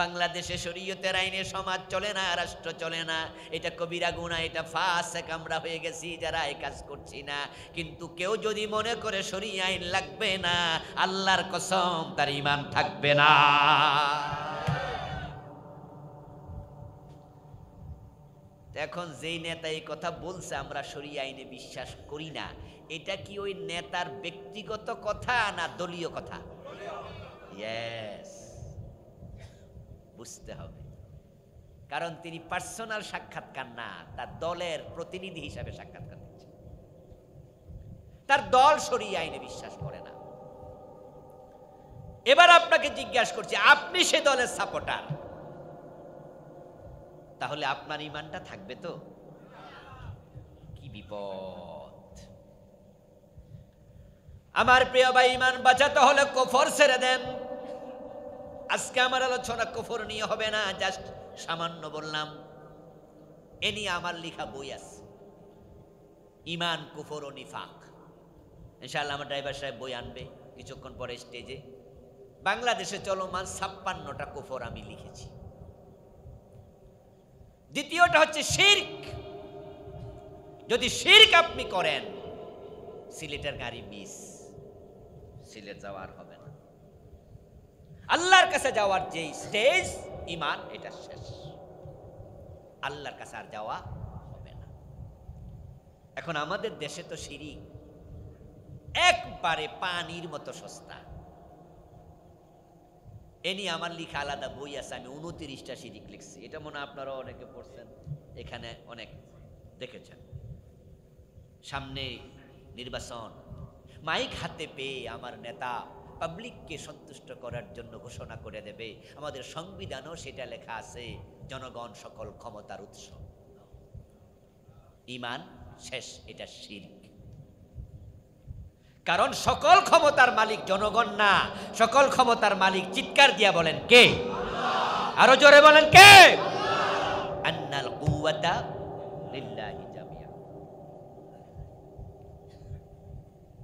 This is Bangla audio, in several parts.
বাংলাদেশে শরীয়তের আইনে সমাজ চলে না, রাষ্ট্র চলে না, এটা কবিরা গুনাহ, এটা ফাসেক আমরা হয়ে গেছি যারা এই কাজ করছি না। কিন্তু কেউ যদি মনে করে শরীয়ত আইন লাগবে না, আল্লাহর কসম তার ঈমান থাকবে না। এখন যেই নেতা এই কথা বলছে আমরা শরীয়ত আইনে বিশ্বাস করি না, এটা কি ওই নেতার ব্যক্তিগত কথা না দলীয় কথা? ইয়েস, বুঝতে হবে। কারণ তিনি পার্সোনাল সাক্ষাৎকার না, তার দলের প্রতিনিধি হিসাবে সাক্ষাৎকার দিচ্ছেন। তার দল শরীয়ত আইনে বিশ্বাস করে না। এবার আপনাকে জিজ্ঞাসা করছি, আপনি সে দলের সাপোর্টার, তাহলে আপনার ঈমানটা থাকবে তো? কি বিপদ! আমার প্রিয় ভাই, ঈমান বাঁচাতে হলে কুফর ছেড়ে দেন। আজকে আমার আলোচনা কুফর নিয়ে হবে না, জাস্ট সামান্য বললাম। এ নিয়ে আমার লেখা বই আছে, ঈমান, কুফর ও নিফাক। ইনশাআল্লাহ আমার ড্রাইভার সাহেব বই আনবে কিছুক্ষণ পরে স্টেজে। বাংলাদেশে চলমান 56টা কুফর আমি লিখেছি। দ্বিতীয়টা হচ্ছে শিরক। যদি শিরক আপনি করেন, সিলেটের গাড়ি মিস, সিলেট যাওয়ার হবে না। আল্লাহর কাছে যাওয়ার যে স্টেজ ঈমান, এটা শেষ, আল্লাহর কাছে আর যাওয়া হবে না। এখন আমাদের দেশে তো শিরক একবারে পানির মতো সস্তা। এ নিয়ে আমার লিখা আলাদা বই আছে, আমি 29টা শিরক লিখছি। এটা মনে আপনারা অনেকে পড়ছেন, এখানে অনেক দেখেছেন। সামনে নির্বাচন, মাইক হাতে পেয়ে আমার নেতা পাবলিককে সন্তুষ্ট করার জন্য ঘোষণা করে দেবে, আমাদের সংবিধানও সেটা লেখা আছে, জনগণ সকল ক্ষমতার উৎস। ঈমান শেষ, এটা শিরক। কারণ সকল ক্ষমতার মালিক জনগণ না, সকল ক্ষমতার মালিক, চিৎকার দিয়া বলেন কে? আরো জোরে বলেন কে? আন্নাল কুওয়াতা লিল্লাহি জামিয়া।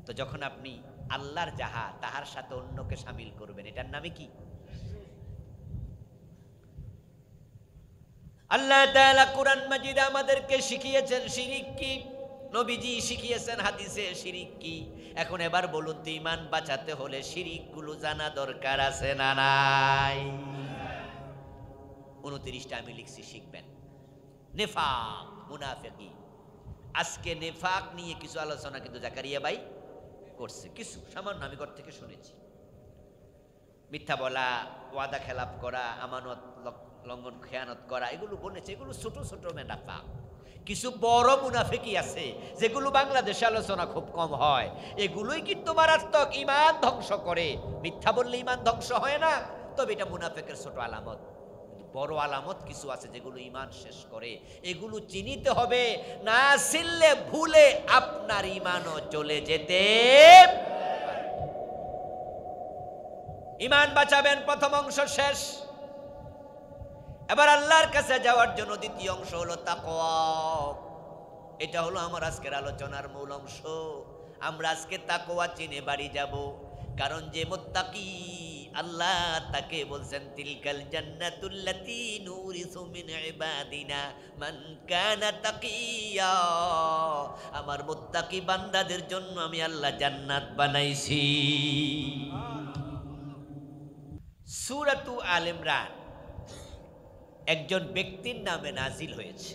তো যখন আপনি আল্লাহর যাহা তাহার সাথে অন্যকে শামিল করবেন, এটার নামে কি? আল্লাহ তাআলা কুরআন মাজিদে আমাদেরকে শিখিয়েছেন শিরক কি, নবীজি শিখিয়েছেন হাদিসে শিরক কি। এখন এবার বলুন তো, ঈমান বাঁচাতে হলে শিরক গুলো জানা দরকার আছে না নাই? 29টা আমি লিখছি, শিখবেন। নিফাক, মুনাফিকি। আজকে নিফাক নিয়ে কিছু আলোচনা কিন্তু জাকারিয়া ভাই করছে, কিছু সামান্য আমি ঘর থেকে শুনেছি। মিথ্যা বলা, ওয়াদা খেলাপ করা, আমানত লঙ্ঘন, খেয়ানত করা, এগুলো বলেছে। এগুলো ছোট ছোট নিফাক। কিছু বড় মুনাফিকি আছে যেগুলো বাংলাদেশে আলোচনা খুব কম হয়। এগুলোই কিন্তু মারাত্মক, ঈমান ধ্বংস করে। মিথ্যা বললে ঈমান ধ্বংস হয় না, তবে এটা মুনাফিকের ছোট আলামত। বড় আলামত কিছু আছে যেগুলো ঈমান শেষ করে। এগুলো চিনিতে হবে, না চিনলে ভুলে আপনার ঈমানও চলে যেতে। ঈমান বাঁচাবেন, প্রথম অংশ শেষ। এবার আল্লাহর কাছে যাওয়ার জন্য দ্বিতীয় অংশ হলো তাকওয়া। এটা হলো আমার আজকের আলোচনার মূল অংশ। আমরা আজকে তাকওয়া চিনে বাড়ি যাব। কারণ যে মুত্তাকি, আল্লাহ তাকে বলছেন তিলকাল জান্নাতুল্লাতী নুরিসু মিন ইবাদিনা মান কানা তাকিয়া। আমার মুত্তাকি বান্দাদের জন্য আমি আল্লাহ জান্নাত বানাইছি। সূরাতু আল ইমরান একজন ব্যক্তির নামে নাজিল হয়েছে।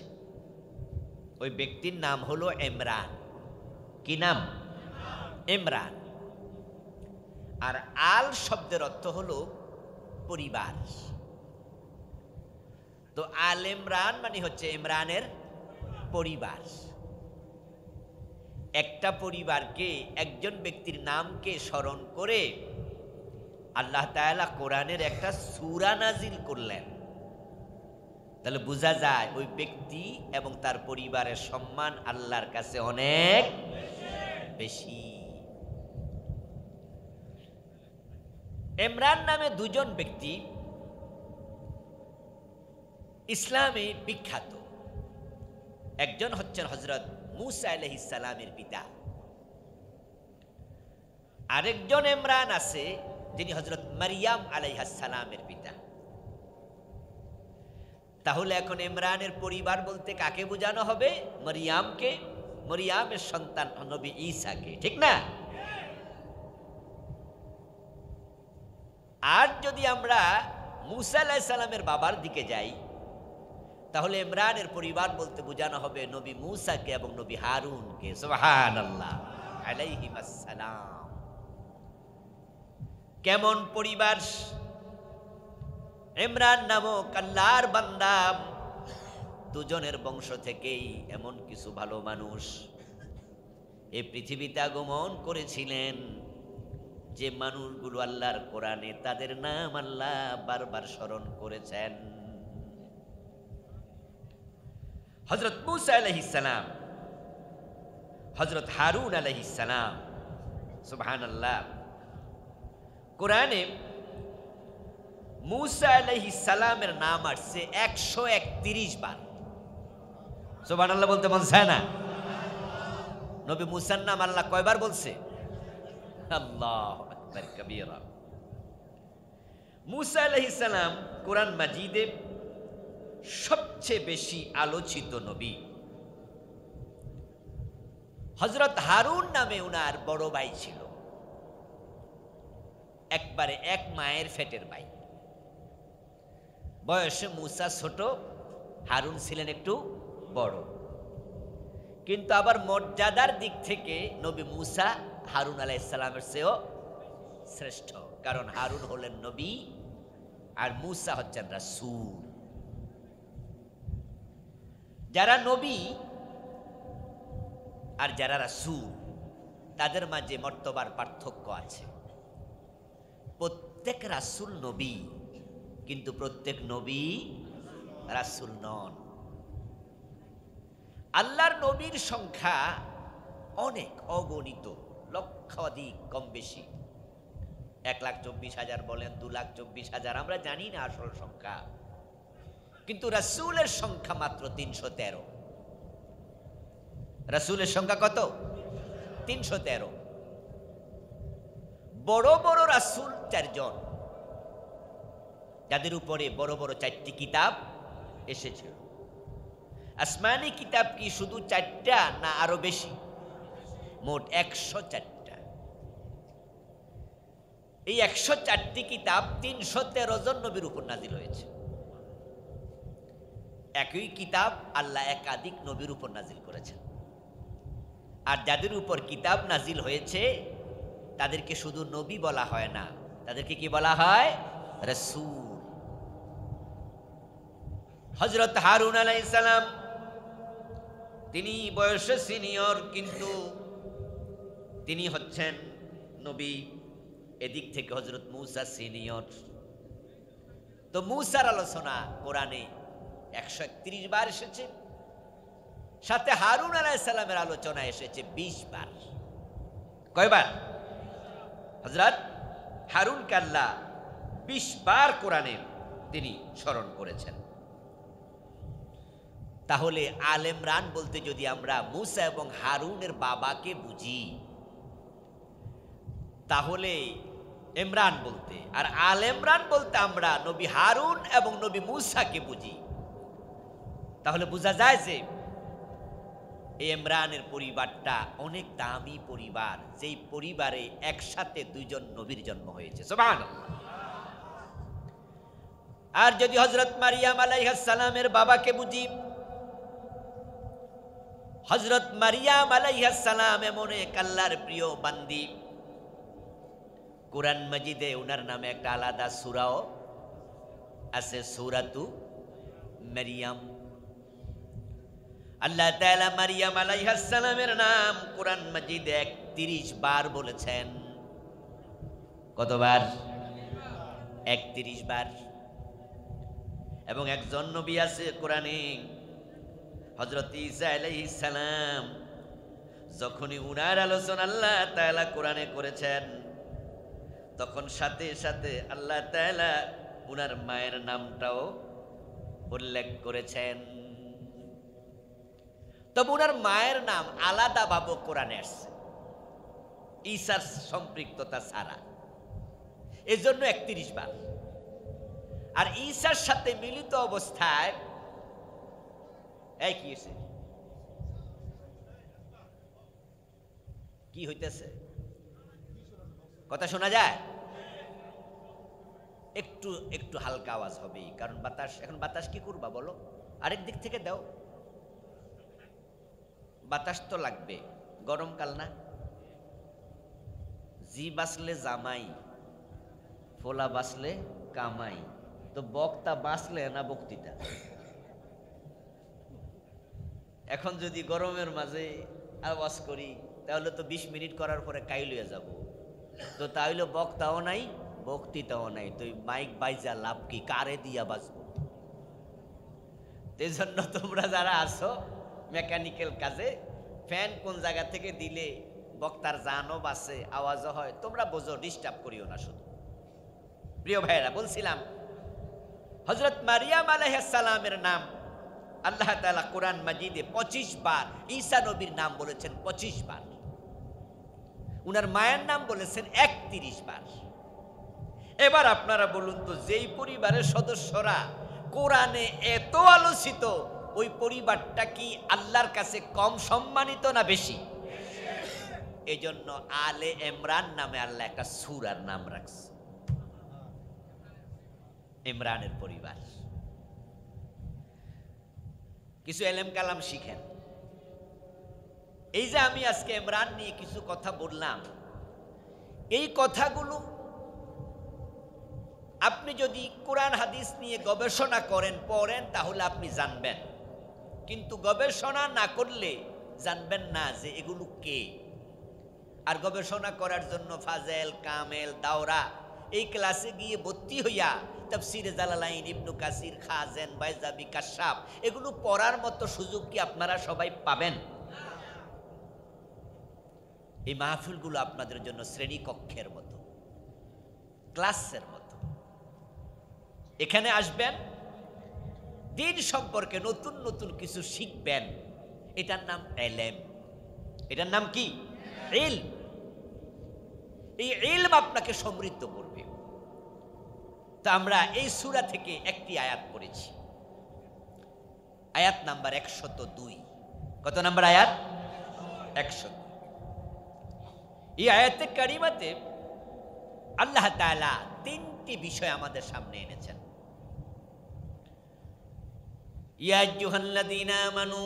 ওই ব্যক্তির নাম হলো ইমরান। কি নাম? ইমরান। আর আল শব্দের অর্থ হলো পরিবার। তো আল ইমরান মানে হচ্ছে ইমরানের পরিবার। একটা পরিবারকে, একজন ব্যক্তির নামকে স্মরণ করে আল্লাহ তাআলা কোরআনের একটা সূরা নাজিল করলেন। তাহলে বোঝা যায় ওই ব্যক্তি এবং তার পরিবারের সম্মান আল্লাহর কাছে অনেক বেশি। ইমরান নামে দুজন ব্যক্তি ইসলামে বিখ্যাত। একজন হচ্ছেন হযরত মূসা আলাইহিস সালামের পিতা, আরেকজন ইমরান আছে যিনি হযরত মারিয়াম আলাইহিস সালামের পিতা। তাহলে এখন ইমরানের পরিবার বলতে কাকে বোঝানো হবে? মরিয়ামকে, মরিয়ামের সন্তান নবী ঈসাকে, ঠিক না? আর যদি আমরা মুসা আলাইহিস সালামের বাবার দিকে যাই, তাহলে ইমরানের পরিবার বলতে বোঝানো হবে নবী মুসাকে এবং নবী হারুনকে, সুবহানাল্লাহ, আলাইহিস সালাম। কেমন পরিবার! ইমরান নামক আল্লাহর বান্দা, দুজনের বংশ থেকেই এমন কিছু ভালো মানুষ এই পৃথিবীতে আগমন করেছিলেন, যে মানুষগুলো আল্লাহর কোরআনে তাদের নাম আল্লাহ বারবার স্মরণ করেছেন। হযরত মুসা আলাইহিস সালাম, হযরত হারুন আলাইহিস সালাম, সুবহানাল্লাহ। কোরআনে মুসা আলাইহিস সালামের নাম আসছে 131 বার। সুবহানাল্লাহ বলতে মন চায় না? নবী মুসার নাম আল্লাহ কয়বার বলছে? আল্লাহু আকবার কবীরা। মুসা আলাইহিস সালাম কোরআন মাজিদে সবচেয়ে বেশি আলোচিত নবী। হযরত হারুন নামে উনার বড় ভাই ছিল, একবারে এক মায়ের ফেটের ভাই। বয়সে মুসা ছোট, হারুন ছিলেন একটু বড়, কিন্তু আবার মর্যাদার দিক থেকে নবী মুসা হারুন আলাইহিস সালামের চেয়েও শ্রেষ্ঠ, কারণ হারুন হলেন নবী আর মুসা হচ্ছেন রাসূল। যারা নবী আর যারা রাসূল তাদের মাঝে মর্তবার পার্থক্য আছে। প্রত্যেক রাসূল নবী, কিন্তু প্রত্যেক নবী রাসূল নন। আল্লাহর নবীর সংখ্যা অনেক, অগণিত, লক্ষাধিক, কম বেশি। 1,24,000 বলেন, 2,24,000, আমরা জানি না আসল সংখ্যা, কিন্তু রাসূলের সংখ্যা মাত্র 313। রাসূলের সংখ্যা কত? 313। বড় বড় রাসূল 4 জন, যাদের উপরে বড় বড় 4টি কিতাব এসেছিল। আসমানি কিতাব কি শুধু 4টা না আরো বেশি? মোট 104টা। এই 104টি কিতাব 313 জন নবীর উপর নাজিল হয়েছে। একই কিতাব আল্লাহ একাধিক নবীর উপর নাজিল করেছেন। আর যাদের উপর কিতাব নাজিল হয়েছে তাদেরকে শুধু নবী বলা হয় না, তাদেরকে কি বলা হয়? রাসূল। হযরত হারুন আলাইহিস সালাম তিনি বয়সে সিনিয়র, কিন্তু তিনি হচ্ছেন নবী। এদিক থেকে হযরত মুসা সিনিয়র। তো মুসার আলোচনা কোরআনে 131 বার এসেছে, সাথে হারুন আলাইহিস সালামের আলোচনা এসেছে 20 বার। কয়বার? হযরত হারুন আল্লাহ 20 বার কোরআনে তিনি স্মরণ করেছেন। তাহলে আল ইমরান বলতে যদি আমরা মুসা এবং হারুনের বাবাকে বুঝি, তাহলে ইমরান বলতে, আর আল ইমরান বলতে আমরা নবী হারুন এবং নবী মুসাকে বুঝি, তাহলে বোঝা যায় যে এই ইমরানের পরিবারটা অনেক দামি পরিবার, যেই পরিবারে একসাথে 2 জন নবীর জন্ম হয়েছে। সুবহানাল্লাহ। আর যদি হযরত মারিয়াম আলাইহিস সালামের বাবাকে বুঝি, হযরত মারিয়াম আলাইহিস সালাম এমন এক আল্লাহর প্রিয় বান্দি, কোরআন মাজিদে ওনার নামে একটা আলাদা সূরাও আছে, সূরাতু মারিয়াম। আল্লাহ তাআলা মারিয়াম আলাইহিস সালামের নাম কোরআন মাজিদে 31 বার বলেছেন। কতবার? 31 বার। এবং একজন নবী আছে কোরআনে, হযরত ঈসা আলাইহিস সালাম, যখনই উনার আলোচনা আল্লাহ তাআলা কোরআনে করেছেন, তখন সাথে সাথে আল্লাহ তাআলা উনার মায়ের নামটাও উল্লেখ করেছেন। তবে উনার মায়ের নাম আলাদাভাবে কোরআনে আসছে, ঈসার সম্পৃক্ততা ছাড়া, এজন্য 31 বার। আর ঈসার সাথে মিলিত অবস্থায় এই কি হয়েছে, কি হইতেছে, কথা শোনা যায়? একটু একটু হালকা আওয়াজ হবে, কারণ বাতাস, এখন বাতাস কি করবা বলো, আরেক দিক থেকে দাও, বাতাস তো লাগবে, গরমকাল না। জি বাসলে জামাই, ফোলা বাসলে কামাই, তো বক্তা বাসলে না বক্তৃতা? এখন যদি গরমের মাঝে আওয়াজ করি তাহলে তো 20 মিনিট করার পরে কাইল হয়ে যাব, তো তাহলে বক্তাও নাই বক্তৃতাও নাই, তো মাইক বাইজা লাভ কি, কারে দিয়া বাজবো? এই জন্য তোমরা যারা আসো মেকানিক্যাল কাজে, ফ্যান কোন জায়গা থেকে দিলে বক্তার জানও বাসে, আওয়াজও হয়, তোমরা বোঝো, ডিস্টার্ব করিও না শুধু। প্রিয় ভাইরা, বলছিলাম হযরত মারিয়াম আলাইহিস সালামের নাম আল্লাহ তাআলা কোরআন মাজিদে 25 বার, ঈসা নবীর নাম বলেছেন 25 বার, উনার মায়ের নাম বলেছেন 31 বার। এবার আপনারা বলুন তো, যেই পরিবারের সদস্যরা কোরআনে এত আলোচিত, ওই পরিবারটা কি আল্লাহর কাছে কম সম্মানিত না বেশি? এজন্য আলে ইমরান নামে আল্লাহ একটা সূরার নাম রাখছে, ইমরানের পরিবার। কিছু এলেম কালাম শিখেন। এই যে আমি আজকে ইমরান নিয়ে কিছু কথা বললাম, এই কথাগুলো আপনি যদি কোরআন হাদিস নিয়ে গবেষণা করেন, পড়েন, তাহলে আপনি জানবেন, কিন্তু গবেষণা না করলে জানবেন না যে এগুলো কে। আর গবেষণা করার জন্য ফাজেল, কামেল, দাওরা এই ক্লাসে গিয়ে ভর্তি হইয়া তাফসিরে জালালাইন, ইবনু কাসির, খাজেন, বাইজাবি, কাশাফ এগুলো পড়ার মতো সুযোগ কি আপনারা সবাই পাবেন? এই মাহফিলগুলো আপনাদের জন্য শ্রেণীকক্ষের মতো, ক্লাসের মতো। এখানে আসবেন, দিন সম্পর্কে নতুন নতুন কিছু শিখবেন, এটার নাম ইলম। এটার নাম কি? ইলম। এই ইলম আপনাকে সমৃদ্ধ করবে। তো আমরা এই সূরা থেকে একটি আয়াত পড়েছি, আয়াত নাম্বার 102। কত নাম্বার আয়াত? 102। এই আয়াতে কারিমাতে আল্লাহ তাআলা তিনটি বিষয় আমাদের সামনে এনেছেন। ইয়া আইয়ুহাল্লাযীনা আমানু,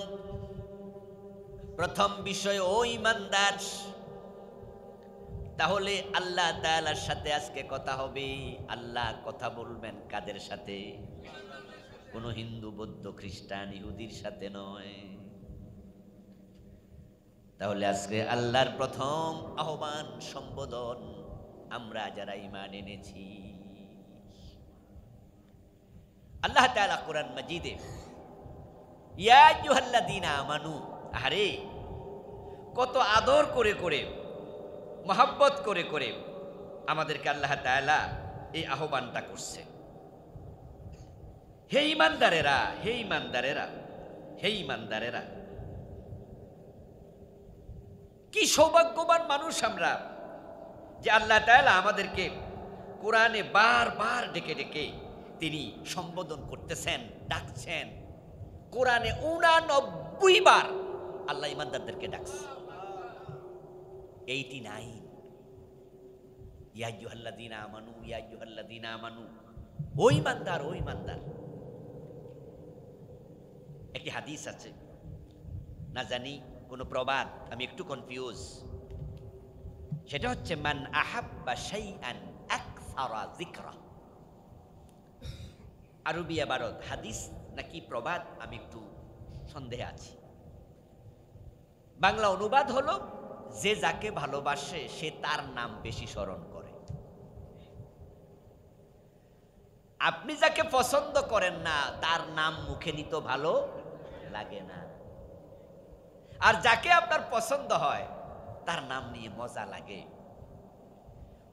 প্রথম বিষয় ও ঈমানদার। তাহলে আল্লাহ তাআলার সাথে আজকে কথা হবে। আল্লাহ কথা বলবেন কাদের সাথে? কোন হিন্দু, বৌদ্ধ, খ্রিস্টান, ইহুদির সাথে নয়। তাহলে আজকে আল্লাহর প্রথম আহ্বান, সম্বোধন আমরা যারা ঈমান এনেছি। আল্লাহ তাআলা কোরআন মাজিদে ইয়া আইয়ুহাল্লাযীনা আমানু, আরে কত আদর করে করে, মহব্বত করে করে আমাদেরকে আল্লাহ তাআলা এই আহ্বানটা করছে। হে ঈমানদারেরা, হে ঈমানদারেরা, হে ঈমানদারেরা। কি সৌভাগ্যবান মানুষ আমরা যে আল্লাহ তাআলা আমাদেরকে কোরআনে বারবার ডেকে ডেকে তিনি সম্বোধন করতেছেন, ডাকছেন। কোরআনে 89 বার আল্লাহ ঈমানদারদেরকে ডাকছে। 89। ইয়া আইয়ুহাল্লাযীনা আমানু, ইয়া আইয়ুহাল্লাযীনা আমানু। ওই ঈমানদার, ওই ঈমানদার। একটি হাদিস আছে, না জানি কোন প্রবাদ, আমি একটু কনফিউজ। সেটা হচ্ছে মান আহাব্বা শাইআন আকসারা যিকরা। আরবি ইবারত, হাদিস নাকি প্রবাদ, আমি একটু সন্দেহে আছি। বাংলা অনুবাদ হলো, যে যাকে ভালোবাসে সে তার নাম বেশি স্মরণ করে। আপনি যাকে পছন্দ করেন না তার নাম মুখে নিতে ভালো লাগে না, আর যাকে আপনার পছন্দ হয় তার নাম নিয়ে মজা লাগে।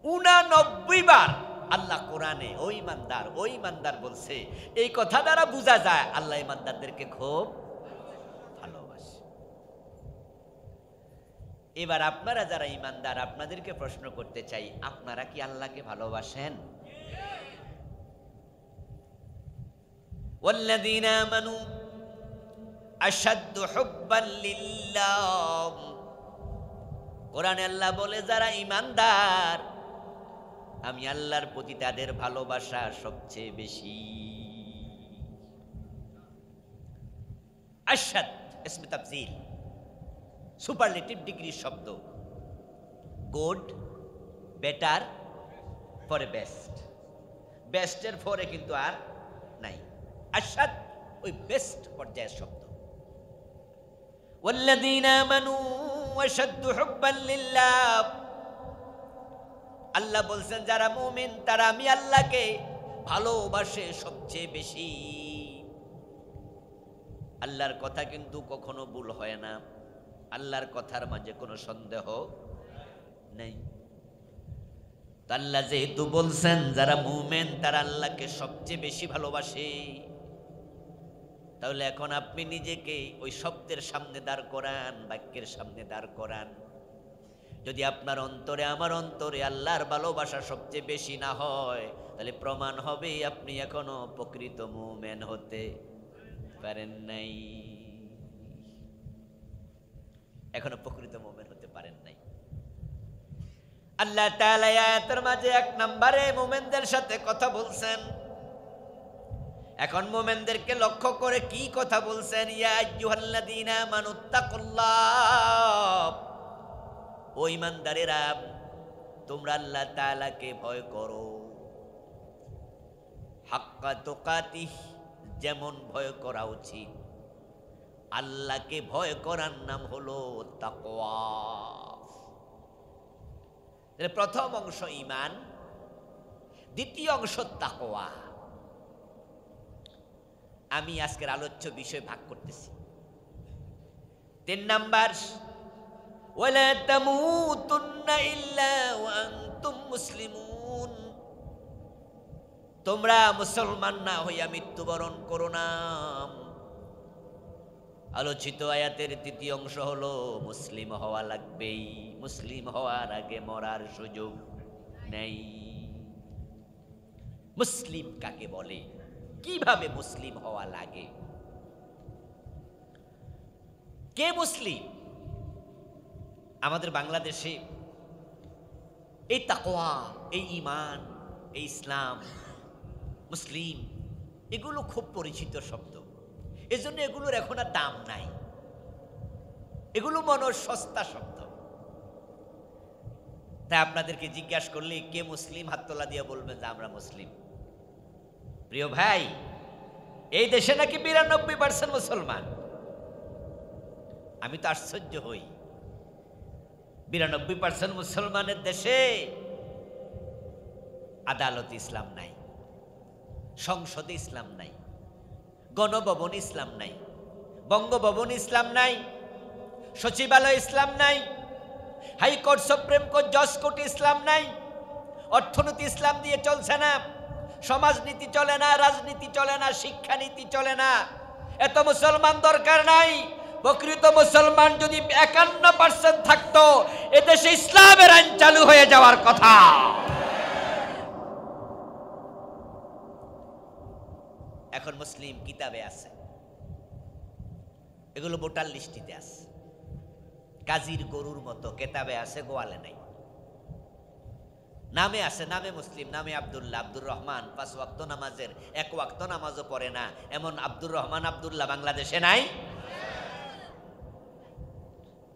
89 বার আল্লাহ কোরআনে ওই ঈমানদার, ওই ঈমানদার বলছে। এই কথা দ্বারা বোঝা যায় আল্লাহ ঈমানদারদেরকে খুব ভালোবাসে। এবার আপনারা যারা ঈমানদার, আপনাদেরকে প্রশ্ন করতে চাই, আপনারা কি আল্লাহকে ভালোবাসেন? ওয়াল্লাযীনা আমানু আশাদ্দু হুব্বান লিল্লাহ। কোরআনে আল্লাহ বলে যারা ঈমানদার আমি আল্লাহর প্রতি তাদের ভালোবাসা সবচেয়ে বেশি। আশাদ ইসমে তাফজিল, সুপারলেটিভ ডিগ্রি শব্দ, গুড, বেটার, পরে বেস্ট, বেস্টের পরে কিন্তু আর নাই। আশাদ ওই বেস্ট পর্যায়ের শব্দ। ওয়াল্লাযীনা আমানু আশাদ্দু হুব্বান লিল্লাহ। আল্লাহ বলছেন যারা মুমিন তারা আমি আল্লাহকে ভালোবাসে সবচেয়ে বেশি। আল্লাহর কথা কিন্তু কখনো ভুল হয় না, আল্লাহর কথার মাঝে কোনো সন্দেহ নেই। আল্লাহ যেহেতু বলছেন যারা মুমিন তারা আল্লাহকে সবচেয়ে বেশি ভালোবাসে, তাহলে এখন আপনি নিজেকে ওই শব্দের সামনে দাঁড় করান, বাক্যের সামনে দাঁড় করান। যদি আপনার অন্তরে আমার অন্তরে আল্লাহর ভালোবাসা সবচেয়ে বেশি না হয়, তাহলে প্রমাণ হবে আপনি এখনো প্রকৃত মুমিন হতে পারেন নাই, এখনো প্রকৃত মুমিন হতে পারেন নাই। আল্লাহ তাআলা আয়াতের মাঝে এক নম্বরে মুমিনদের সাথে কথা বলছেন। এখন মুমিনদেরকে লক্ষ্য করে কি কথা বলছেন? ইয়া আইয়ুহাল্লাযীনা আমানুত্তাকুল্লাহ, ও ঈমানদারেরা তোমরা আল্লাহ তাআলাকে ভয় করো। হাক্কা তুকাতিহ, যেমন ভয় করা উচিত। আল্লাহকে ভয় করার নাম হলো তাকওয়া। প্রথম অংশ ঈমান, দ্বিতীয় অংশ তাকওয়া। আমি আজকের আলোচ্য বিষয় ভাগ করতেছি। 3 নাম্বার, ওয়ালা তামুতুন্না ইল্লা ওয়া আনতুম মুসলিমুন। তোমরা মুসলমান না হইয়া মৃত্যুবরণ করো না। আলোচিত আয়াতের তৃতীয় অংশ হলো মুসলিম হওয়া লাগবেই, মুসলিম হওয়ার আগে মরার সুযোগ নেই। মুসলিম কাকে বলে, কিভাবে মুসলিম হওয়া লাগে, কে মুসলিম? আমাদের বাংলাদেশে এই তাকওয়া, এই ঈমান, এই ইসলাম, মুসলিম, এগুলো খুব পরিচিত শব্দ। এজন্য এগুলোর এখন আর দাম নাই, এগুলো মনের সস্তা শব্দ। তাই আপনাদেরকে জিজ্ঞাসা করলে কে মুসলিম, হাত তোলা দিয়ে বলবেন যে আমরা মুসলিম। প্রিয় ভাই, এই দেশে নাকি 92% মুসলমান। আমি তো আশ্চর্য হই, 92% মুসলমানের দেশে আদালতে ইসলাম নাই, সংসদে ইসলাম নাই, গণভবন ইসলাম নাই, বঙ্গভবন ইসলাম নাই, সচিবালয় ইসলাম নাই, হাইকোর্ট, সুপ্রিম কোর্ট, জজ কোর্ট ইসলাম নাই। অর্থনীতি ইসলাম দিয়ে চলছে না, সমাজনীতি চলে না, রাজনীতি চলে না, শিক্ষানীতি চলে না। এত মুসলমান দরকার নাই। প্রকৃত মুসলমান যদি 51% থাকতো, এদেশে ইসলামের আইন চালু হয়ে যাওয়ার কথা। এখন মুসলিম কিতাবে আছে, এগুলো ভোটার লিস্টিতে আছে, কাজীর গরুর মতো কেতাবে আছে, গোয়ালে নাই। নামে আছে, নামে মুসলিম, নামে আব্দুল্লাহ, আব্দুর রহমান। 5 ওয়াক্ত নামাজের 1 ওয়াক্ত নামাজও পড়ে না, এমন আব্দুর রহমান, আব্দুল্লাহ বাংলাদেশে নাই।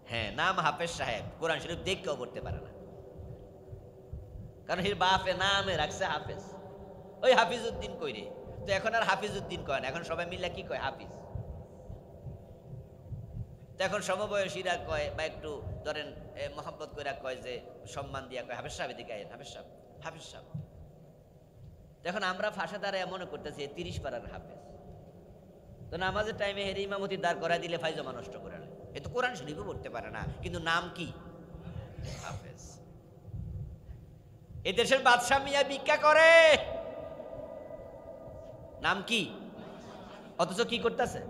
হ্যাঁ, নাম হাফেজ সাহেব, কোরআন শরীফ দেখেও পড়তে পারে না, কারণ এর বাপে নামে রাখছে হাফেজ। ওই হাফিজউদ্দিন কইরে, তো এখন আর হাফিজউদ্দিন কয় না, এখন সবাই মিলে কি কয়, হাফিজ। তো এখন সমবয়সীরা কয়, বা একটু ধরেন মহব্বত করে কয়, যে সম্মান দিয়া কয়, হাফেজ সাহেব এদিকে আয়েন, হাফেজ সাহেব, হাফেজ সাহেব। এখন আমরা ফাঁসা দাঁড়ায় মনে করতেছি 30 পারার হাফেজ। তো নামাজের টাইমে হেরে ইমামতি দাঁড় করা দিলে ফাইজমা নষ্ট করে, এ তো কোরআন শরীফও পড়তে পারে না, কিন্তু নাম কি, হাফেজ। এ দেশের বাদশা মিয়া ভিক্ষা করে, নাম কি, অথচ কি করতেছে,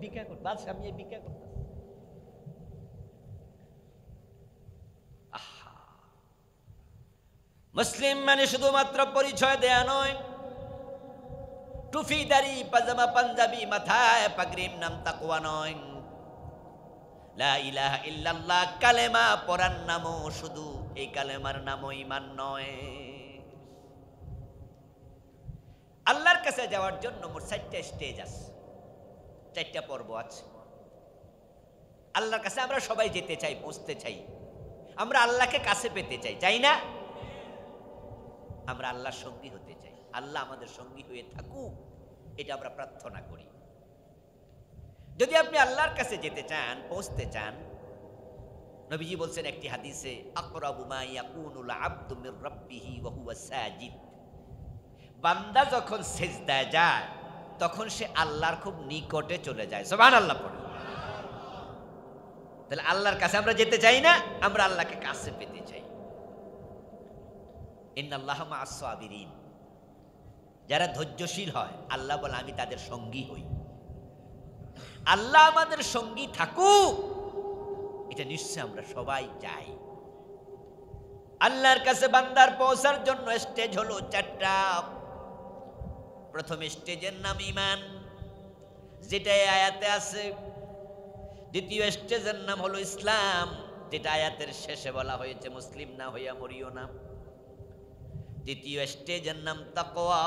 ভিক্ষা করতে। বাদশা মিয়া ভিক্ষা করতেছে। মুসলিম মানে শুধুমাত্র পরিচয় দেয়া নয়, টুফি দাড়ি পাজামা পাঞ্জাবি মাথায় পাগড়ির নাম তাকওয়া নয়। লা ইলাহা ইল্লাল্লাহ কালেমা পড়ার নামও শুধু এই কালেমার নামও ঈমান নয়। আল্লাহর কাছে যাওয়ার জন্য মোট 4টা স্টেজ আছে, 4টা পর্ব আছে। আল্লাহর কাছে আমরা সবাই যেতে চাই, পৌঁছতে চাই, আমরা আল্লাহকে কাছে পেতে চাই, চাই না? আমরা আল্লাহর সঙ্গী হতে চাই, আল্লাহ আমাদের সঙ্গী হয়ে থাকুক, এটা আমরা প্রার্থনা করি। যদি আপনি আল্লাহর কাছে যেতে চান, পৌঁছতে চান, নবীজি বলছেন একটি হাদিসে, আকরাবু মা ইয়াকুনুল আবদু মির রাব্বিহি ওয়া হুয়া সাজিদ। বান্দা যখন সিজদায় যায় তখন সে আল্লাহর খুব নিকটে চলে যায়। সুবহানাল্লাহ পড়ে। তাহলে আল্লাহর কাছে আমরা যেতে চাই না, আমরা আল্লাহকে কাছে পেতে চাই। ইন্নাল্লাহা মা'আস সাবিরিন, যারা ধৈর্যশীল হয় আল্লাহ বলে আমি তাদের সঙ্গী হই। আল্লাহ আমাদের সঙ্গী থাকুক, এটা নিশ্চয় আমরা সবাই চাই। আল্লাহর কাছে বান্দার পৌঁছার জন্য স্টেজ হলো 4টা। প্রথম স্টেজের নাম ঈমান, যেটা এই আয়াতে আছে। দ্বিতীয় স্টেজের নাম হলো ইসলাম, যেটা আয়াতের শেষে বলা হয়েছে, মুসলিম না হইয়া মরিও না। তৃতীয় স্টেজের নাম তাকওয়া,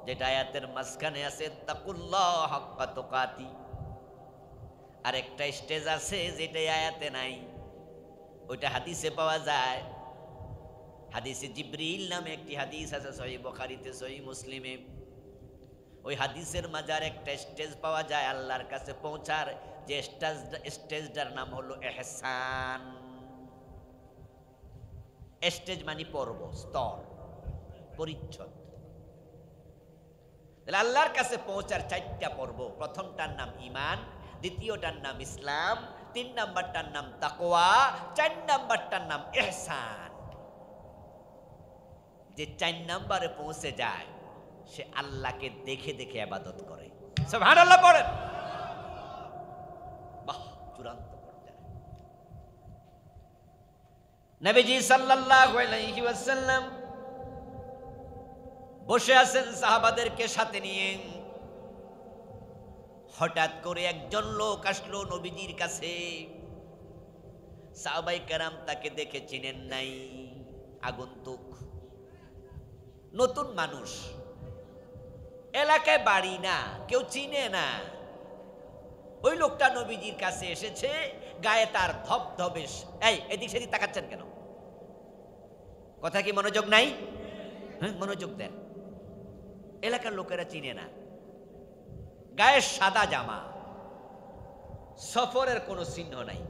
যেটা আয়াতের মাঝখানে আছে, তাকুল্লাহ হাক্কা তুকাতি। আরেকটা স্টেজ আছে যেটা আয়াতে নাই, ওইটা হাদিসে পাওয়া যায়। হাদিসে জিবরিল নামে একটি হাদিস আছে সহিহ বুখারীতে, সহিহ মুসলিমে। ওই হাদিসের মাঝে একটা স্টেজ পাওয়া যায় আল্লাহর কাছে পৌঁছার, যে স্টেজটার নাম হলো ইহসান। স্টেজ মানে পর্ব, স্তর, পরিচ্ছদ। তাহলে আল্লাহর কাছে পৌঁছার 4টা পর্ব। প্রথমটার নাম ঈমান, দ্বিতীয়টার নাম ইসলাম, 3 নাম্বারটার নাম তাকওয়া, 4 নাম্বারটার নাম ইহসান। যে 4 নাম্বারে পৌঁছে যায় সে আল্লাহকে দেখে দেখে ইবাদত করে। সুবহানাল্লাহ পড়েন। বাহ, চূড়ান্ত পর্যায়ে। নবীজি সাল্লাল্লাহু আলাইহি ওয়াসাল্লাম বসে আছেন সাহাবাদেরকে সাথে নিয়ে। হঠাৎ করে একজন লোক আসলো নবীজির কাছে। সাহাবায়ে কেরাম তাকে দেখে চিনেন নাই, আগন্তুক, নতুন মানুষ, এলাকায় বাড়ি না, কেউ চিনে না। ওই লোকটা নবীজির কাছে এসেছে, গায়ে তার ধবধবে। এই এদিক সেদিক তাকাচ্ছেন কেন? কথা কি মনোযোগ নাই? হ্যাঁ, মনোযোগ দেন। এলাকার লোকেরা চিনে না, গায়ে সাদা জামা, সফরের কোনো চিহ্ন নাই,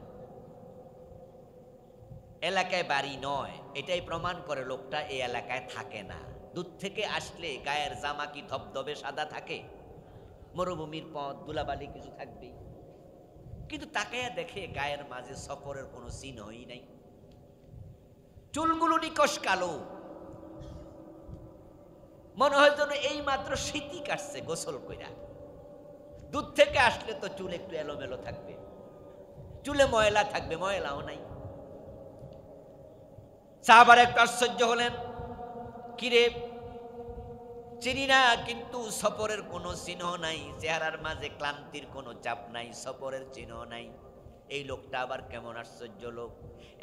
এলাকায় বাড়ি নয়। এটাই প্রমাণ করে লোকটা এই এলাকায় থাকে না। দূর থেকে আসলে গায়ের জামা কি ধবধবে সাদা থাকে? মরুভূমির পথ, ধুলাবালি কিছু থাকবেই। কিন্তু তাকাইয়া দেখে গায়ের মাঝে সফরের কোনো চিহ্নই নাই। চুলগুলো নিকশ কালো, মনে হয় যেন এই মাত্র শীতই কাটছে গোসল কইরা। দূর থেকে আসলে তো চুল একটু এলোমেলো থাকবে, চুলে ময়লা থাকবে, ময়লাও নাই। সাহাবারা একটু আশ্চর্য হলেন, কিরে চিনি না, কিন্তু সফরের কোনো চিহ্ন নাই, চেহারার মাঝে ক্লান্তির কোনো চাপ নাই, সফরের চিহ্ন নাই। এই লোকটা আবার কেমন আশ্চর্য লোক!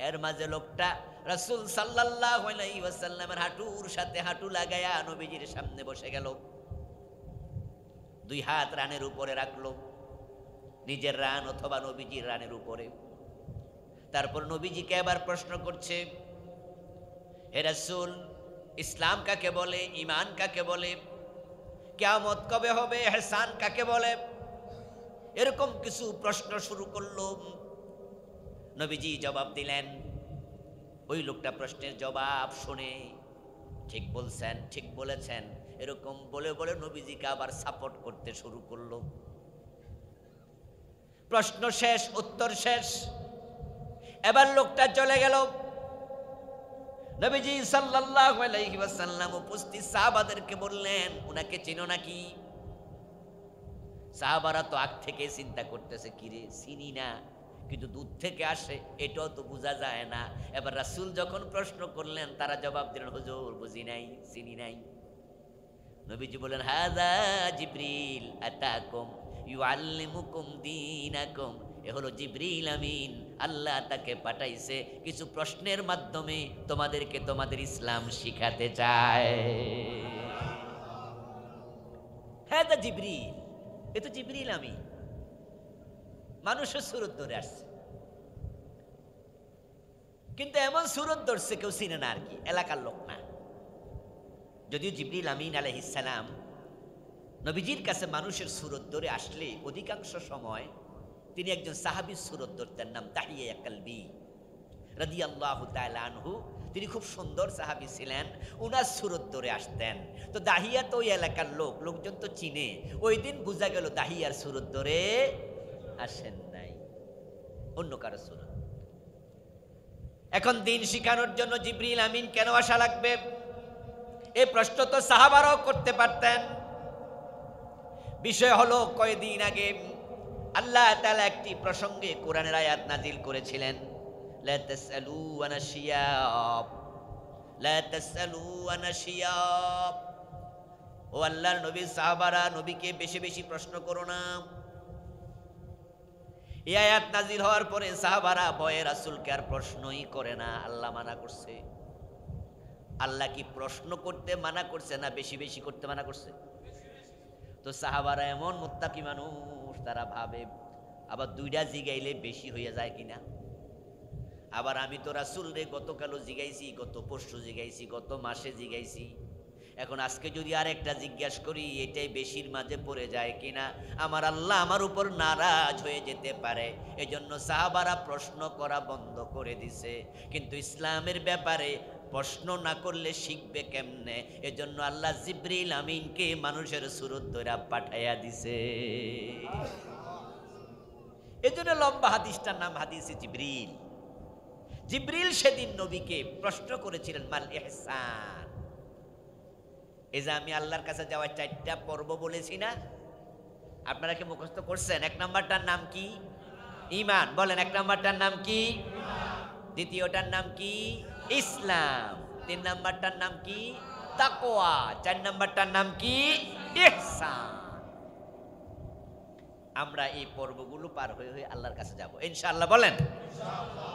এর মাঝে লোকটা রাসূল সাল্লাল্লাহু আলাইহি ওয়াসাল্লামের হাঁটুর সাথে হাঁটু লাগায়া নবীজির সামনে বসে গেল। 2 হাত রানের উপরে রাখলো, নিজের রান অথবা নবীজির রানের উপরে। তারপর নবীজিকে আবার প্রশ্ন করছে, হে রাসূল, ইসলাম কাকে বলে, ঈমান কাকে বলে, কিয়ামত কবে হবে, ইহসান কাকে বলে? এরকম কিছু প্রশ্ন শুরু করলো। নবীজি জবাব দিলেন। ওই লোকটা প্রশ্নের জবাব শুনে, ঠিক বলছেন, ঠিক বলেছেন, এরকম বলে বলে নবীজিকে আবার সাপোর্ট করতে শুরু করলো। প্রশ্ন শেষ, উত্তর শেষ, এবার লোকটা চলে গেল। নবীজি সাল্লাল্লাহু আলাইহি ওয়াসাল্লাম উপস্থিত সাহাবাদেরকে বললেন, উনাকে চিনো নাকি? সাহাবারা তো আগ থেকে চিন্তা করতেছে, কিরে চিনি না, কিন্তু দূর থেকে আসে এটাও তো বোঝা যায় না। এবার রাসূল যখন প্রশ্ন করলেন, তারা জবাব দিলেন, হুজুর বুঝি নাই, চিনি নাই। নবীজি বলেন, হাযা জিবরিল আতাকুম ইউআল্লিমুকুম দীনাকুম। এ হলো জিবরিল আমিন, আল্লাহ তাকে পাঠাইছে কিছু প্রশ্নের মাধ্যমে তোমাদেরকে তোমাদের ইসলাম শিখাতে চায়। হাযা জিবরিল, এ তো জিবরিল আমিন, মানুষের সুরত ধরে আসছে, কিন্তু এমন সুরত ধরছে কেউ চিনে না আর কি, এলাকার লোক না। যদিও জিবরিল আমিন আলাইহিস সালাম নবীজির কাছে মানুষের সুরত ধরে আসলে অধিকাংশ সময় তিনি একজন সাহাবীর সুরত ধরতেন, নাম দাহিয়া কালবি রাদিয়াল্লাহু তাআলা আনহু। তিনি খুব সুন্দর সাহাবী ছিলেন, উনার সুরত ধরে আসতেন। তো দাহিয়া তো ওই এলাকার লোক, লোকজন তো চিনে। ওই দিন বোঝা গেল দাহিয়ার সুরত ধরে আসেন নাই, অন্য কারো সুরত। এখন দিন শিখানোর জন্য জিবরিল আমিন কেন আসা লাগবে, এই প্রশ্ন তো সাহাবারাও করতে পারতেন। বিষয় হলো, কয়েকদিন আগে আল্লাহ তাআলা একটি প্রসঙ্গে কোরআনের আয়াত নাজিল করেছিলেন, লা তাসআলু আনা শিয়াব, লা তাসআলু আনা শিয়াব। ও আল্লাহর নবী, সাহাবারা নবীকে বেশি বেশি প্রশ্ন করো না। এই আয়াত নাজিল হওয়ার পরে সাহাবারা ভয়ে রাসূলকে আর প্রশ্নই করে না। আল্লাহ মানা করছে। আল্লাহ কি প্রশ্ন করতে মানা করছে না বেশি বেশি করতে মানা করছে? তো সাহাবারা এমন মুত্তাকি মানুষ, তারা ভাবে আবার দুইটা জিগাইলে বেশি হয়ে যায় কিনা। আবার আমি তো রাসূল রে গতকালও জিগাইছি, গত পরশু জিগাইছি, গত মাসে জিগাইছি, এখন আজকে যদি আর একটা জিজ্ঞাসা করি এটাই বেশির মাঝে পড়ে যায় কিনা, আমার আল্লাহ আমার উপর নারাজ হয়ে যেতে পারে। এজন্য সাহাবারা প্রশ্ন করা বন্ধ করে দিছে। কিন্তু ইসলামের ব্যাপারে প্রশ্ন না করলে শিখবে কেমনে? এজন্য আল্লাহ জিবরিল আমিনকে মানুষের সুরত ধরে পাঠাইয়া দিছে। এজন্য লম্বা হাদিসটার নাম হাদিসে জিবরিল। জিবরিল সেদিন নবীকে প্রশ্ন করেছিলেন, মাল ইহসান। এই যে আমি আল্লাহর কাছে যাওয়ার 4টা পর্ব বলেছি না, আপনারা কি মুখস্থ করছেন? 1 নাম্বারটার নাম কি? ঈমান। বলেন, 1 নাম্বারটার নাম কি? দ্বিতীয়টার নাম কি? ইসলাম। 3 নাম্বারটার নাম কি? তাকওয়া। 4 নাম্বারটার নাম কি? ইহসান। আমরা এই পর্বগুলো পার হয়ে হয়ে আল্লাহর কাছে যাব ইনশাআল্লাহ। বলেন ইনশাআল্লাহ।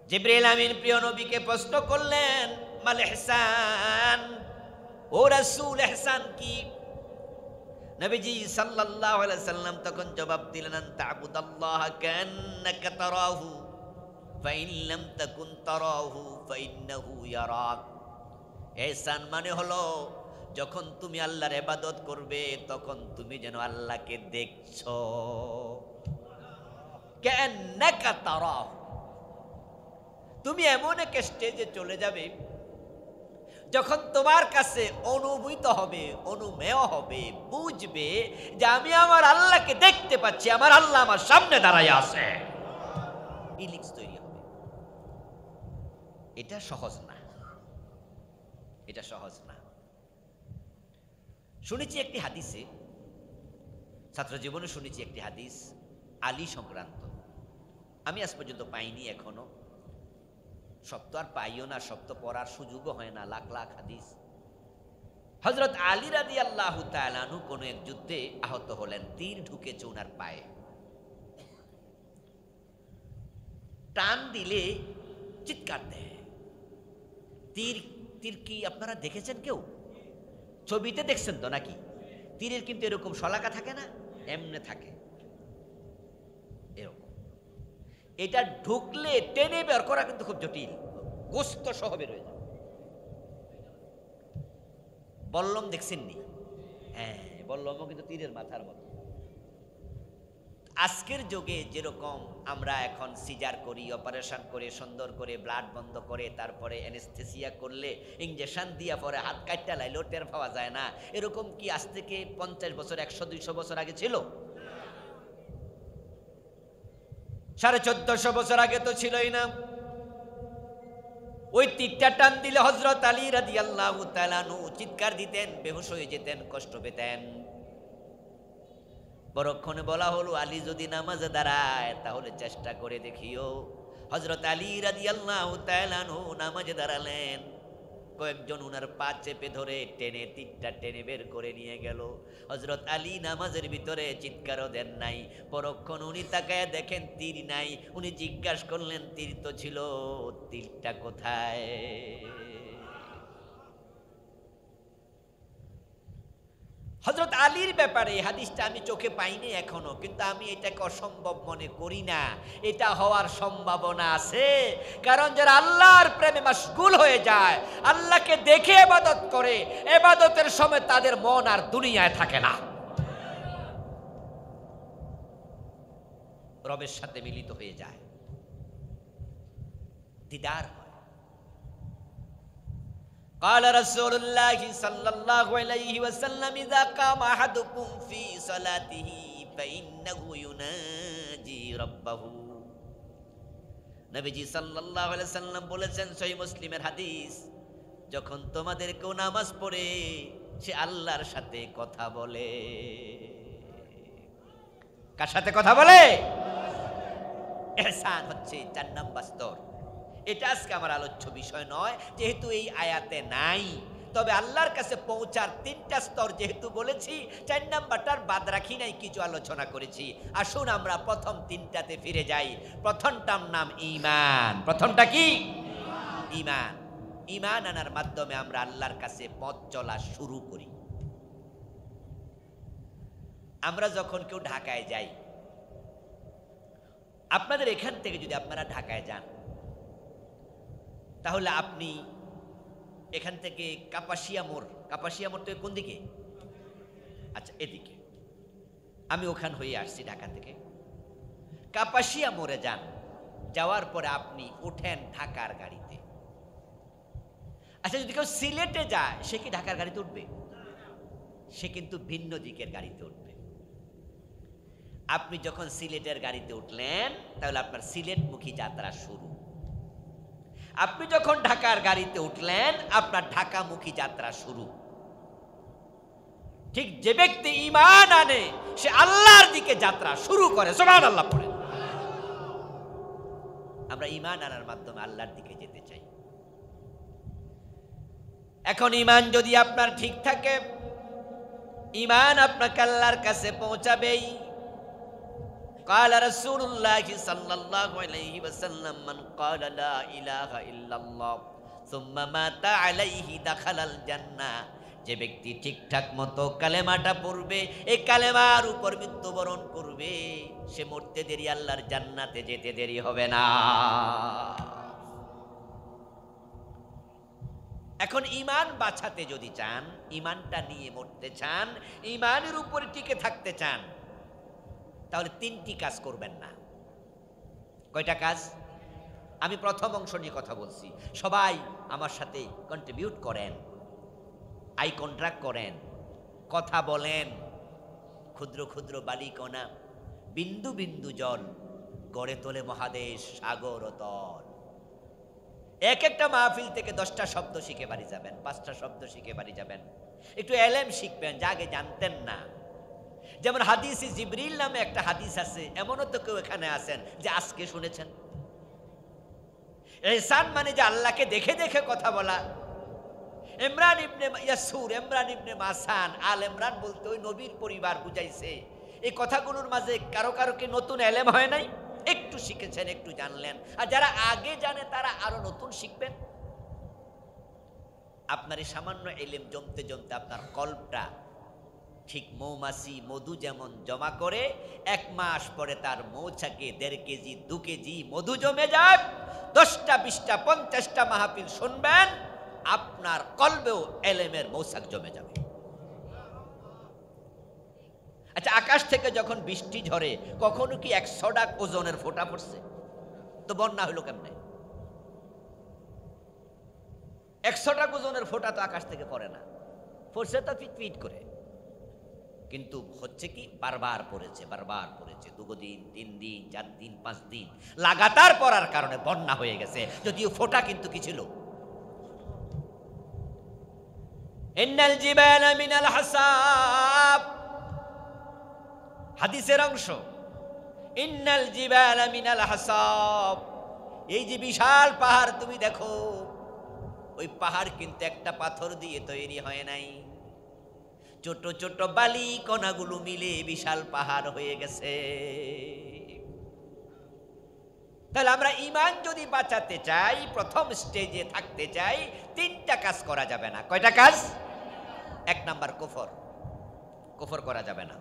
জিবরিল আমিন প্রিয় নবীকে প্রশ্ন করলেন, মাল ইহসান, ও রাসূল ইহসান কি? নবীজি সাল্লাল্লাহু আলাইহি সাল্লাম তখন জবাব দিলেন, আন তা'বুদাল্লাহা কান্নাকা তারাহু ফাইন লাম তাকুন তারাহু ফাইন্নাহু ইয়ারাক। ইহসান মানে হলো, যখন তুমি আল্লাহর ইবাদত করবে তখন তুমি যেন আল্লাহকে দেখছো, কান্নাকা তারাহু। তুমি এমন এক স্টেজে চলে যাবে যখন তোমার কাছে অনুভূত হবে, অনুমেয় হবে, বুঝবে যে আমি আমার আল্লাহকে দেখতে পাচ্ছি, আমার আল্লাহ আমার সামনে দাঁড়ায় আছে। ফিলিংস তৈরি হবে। এটা সহজ না, এটা সহজ না। শুনেছি একটি হাদিসে, ছাত্র জীবনে শুনেছি একটি হাদিস আলী সংক্রান্ত। আমি আজ পর্যন্ত পাইনি এখনো, সব তো আর পাইও না, সব তো পড়ার সুযোগও হয় না, লাখ লাখ হাদিস। হযরত আলী রাদিয়াল্লাহু তাআলা আনহু কোন এক যুদ্ধে আহত হলেন, তীর ঢুকেছে ওনার পায়ে। টান দিলে চিৎকার দেয়। তীর তীর কি আপনারা দেখেছেন কেউ? ছবিতে দেখছেন তো নাকি? তীরের কিন্তু এরকম শলাকা থাকে না, এমনে থাকে এরকম। এটা ঢুকলে টেনে বের করা কিন্তু খুব জটিল, গোস্ত সহ বের হয়ে যাবে। বল্লম দেখছেননি? হ্যাঁ, বল্লমও কিন্তু তীরের মাথার মতো। আজকের যুগে যেরকম আমরা এখন সিজার করি, অপারেশন করে সুন্দর করে ব্লাড বন্ধ করে তারপরে অ্যানেস্থেসিয়া করলে ইনজেকশন দিয়া পরে হাত কাটটা লাইলেও টের পাওয়া যায় না, এরকম কি আজ থেকে 50 বছর 100-200 বছর আগে ছিল? 1450 বছর আগে তো ছিলই না। ওই তীরটা টান দিলে হযরত আলী রাদিয়াল্লাহু তাআলা আনহু চিৎকার দিতেন, বেহুশ হয়ে যেতেন, কষ্ট পেতেন। পরক্ষণে বলা হলো, আলী যদি নামাজে দাঁড়ায় তাহলে চেষ্টা করে দেখিও। হযরত আলী রাদিয়াল্লাহু তাআলা আনহু নামাজে দাঁড়ালেন, কয়েকজন উনার পা চেপে ধরে টেনে তীরটা টেনে বের করে নিয়ে গেল। হযরত আলী নামাজের ভিতরে চিৎকারও দেন নাই। পরক্ষণ উনি তাকায় দেখেন তীর নাই। উনি জিজ্ঞাসা করলেন তীর তো ছিল, তীরটা কোথায়? হযরত আলীর ব্যাপারে এই হাদিসটা আমি চোখে পাইনি এখনো, কিন্তু আমি এটাকে অসম্ভব মনে করি না। এটা হওয়ার সম্ভাবনা আছে, কারণ যারা আল্লাহর প্রেমে মশগুল হয়ে যায়, আল্লাহকে দেখে ইবাদত করে, ইবাদতের সময় তাদের মন আর দুনিয়ায় থাকে না, রবের সাথে মিলিত হয়ে যায়, দিদার হয়। قال رسول الله صلى الله عليه وسلم إذا قام أحدكم في صلاته فإنه يناجي ربه। নবীজি সাল্লাল্লাহু আলাইহি ওয়াসাল্লাম বলেছেন, সহিহ মুসলিমের হাদিস, যখন তোমাদের কেউ নামাজ পড়ে সে আল্লাহর সাথে কথা বলে। কার সাথে কথা বলে? ইহসান হচ্ছে 4 নাম্বার স্তর। এটা আজকে আমার আলোচ্য বিষয় নয়, যেহেতু এই আয়াতে নাই। তবে আল্লাহর কাছে পৌঁছার 3টা স্তর যেহেতু বলেছি, 4 নাম্বারটার বাদ রাখি নাই, কিছু আলোচনা করেছি। আসুন আমরা প্রথম 3টাতে ফিরে যাই। প্রথমটার নাম ঈমান। প্রথমটা কি? ঈমান। ঈমান আনার মাধ্যমে আমরা আল্লাহর কাছে পথ চলা শুরু করি। আমরা যখন কেউ ঢাকায় যাই, আপনাদের এখান থেকে যদি আপনারা ঢাকায় যান, তাহলে আপনি এখান থেকে কাপাসিয়া মোড় থেকে কোন দিকে? আচ্ছা, এদিকে। আমি ওখান হয়ে আসছি ঢাকা থেকে। কাপাসিয়া মোড়ে যান, যাওয়ার পরে আপনি ওঠেন ঢাকার গাড়িতে। আচ্ছা, যদি কেউ সিলেটে যায়, সে কি ঢাকার গাড়িতে উঠবে? সে কিন্তু ভিন্ন দিকের গাড়িতে উঠবে। আপনি যখন সিলেটের গাড়িতে উঠলেন, তাহলে আপনার সিলেটমুখী যাত্রা শুরু। আপনি যখন ঢাকার গাড়িতে উঠলেন, আপনার ঢাকামুখী যাত্রা শুরু। ঠিক যে ব্যক্তি ঈমান আনে, সে আল্লাহর দিকে যাত্রা শুরু করে। সুবহানাল্লাহ পড়ে। আমরা ঈমান আনার মাধ্যমে আল্লাহর দিকে যেতে চাই। এখন ঈমান যদি আপনার ঠিক থাকে, ঈমান আপনাকে আল্লাহর কাছে পৌঁছাবেই। قال رسول الله صلى الله عليه وسلم من قال لا إله إلا الله ثم مات عليه دخل الجنة। যে ব্যক্তি ঠিকঠাক মতো কালেমাটা পড়বে, এই কালেমার উপর মৃত্যুবরণ করবে, সে মরতে দেরি আল্লাহর জান্নাতে যেতে দেরি হবে না। এখন ঈমান বাঁচাতে যদি চান, ঈমানটা নিয়ে মরতে চান, ঈমানের উপর টিকে থাকতে চান, তাহলে 3টি কাজ করবেন না। কয়টা কাজ? আমি প্রথম অংশ নিয়ে কথা বলছি। সবাই আমার সাথে কন্ট্রিবিউট করেন, আই কন্ট্রাক্ট করেন, কথা বলেন। ক্ষুদ্র ক্ষুদ্র বালিকণা, বিন্দু বিন্দু জল গড়ে তোলে মহাদেশ সাগর ও তল। এক একটা মাহফিল থেকে 10টা শব্দ শিখে বাড়ি যাবেন, 5টা শব্দ শিখে বাড়ি যাবেন। একটু এলেম শিখবেন, যা আগে জানতেন না। যেমন হাদিসে জিবরিল নামে একটা হাদিস আছে, এমনও তো কেউ এখানে আছেন যে আজকে শুনেছেন। ইহসান মানে যে আল্লাহকে দেখে দেখে কথা বলা। ইমরান ইবনে ইয়াসুর, ইমরান ইবনে মাসান, আল ইমরান বলতে ওই নবীর পরিবার বুঝাইছে। এই কথাগুলোর মাঝে কারো কারো কি নতুন এলেম হয় নাই? একটু শিখেছেন, একটু জানলেন। আর যারা আগে জানে তারা আরো নতুন শিখবেন। আপনার এই সামান্য এলেম জমতে জমতে আপনার কল্পটা ঠিক মৌমাছি মধু যেমন জমা করে, 1 মাস পরে তার মৌচাকে 1.5 কেজি 2 কেজি মধু জমে যায়। 10টা 20টা 50টা মাহফিল শুনবেন, আপনার কলবেও এলেমের মৌচাক জমে যাবে। আচ্ছা, আকাশ থেকে যখন বৃষ্টি ঝরে, কখনো কি 100 ডাক ওজনের ফোঁটা পড়ছে? তো বন্যা হইল কেমনে? 100 ডাক ওজনের ফোঁটা তো আকাশ থেকে পড়ে না, পড়ছে তো পিট পিট করে। কিন্তু হচ্ছে কি, বারবার পড়েছে 2 দিন 3 দিন 4 দিন 5 দিন লাগাতার পড়ার কারণে বন্যা হয়ে গেছে, যদিও ফোঁটা কিন্তু কি ছিল? ইন্নাল জিবালা মিনাল হাসাব, হাদিসের অংশ। ইন্নাল জিবালা মিনাল হাসাব, এই যে বিশাল পাহাড় তুমি দেখো, ওই পাহাড় কিন্তু একটা পাথর দিয়ে তৈরি হয় নাই, ছোট ছোট বালি কণাগুলো মিলে বিশাল পাহাড় হয়ে গেছে। তাহলে আমরা ঈমান যদি বাঁচাতে চাই, প্রথম স্টেজে থাকতে চাই, তিনটা কাজ করা যাবে না। কয়টা কাজ? এক নাম্বার কুফর, কুফর করা যাবে না।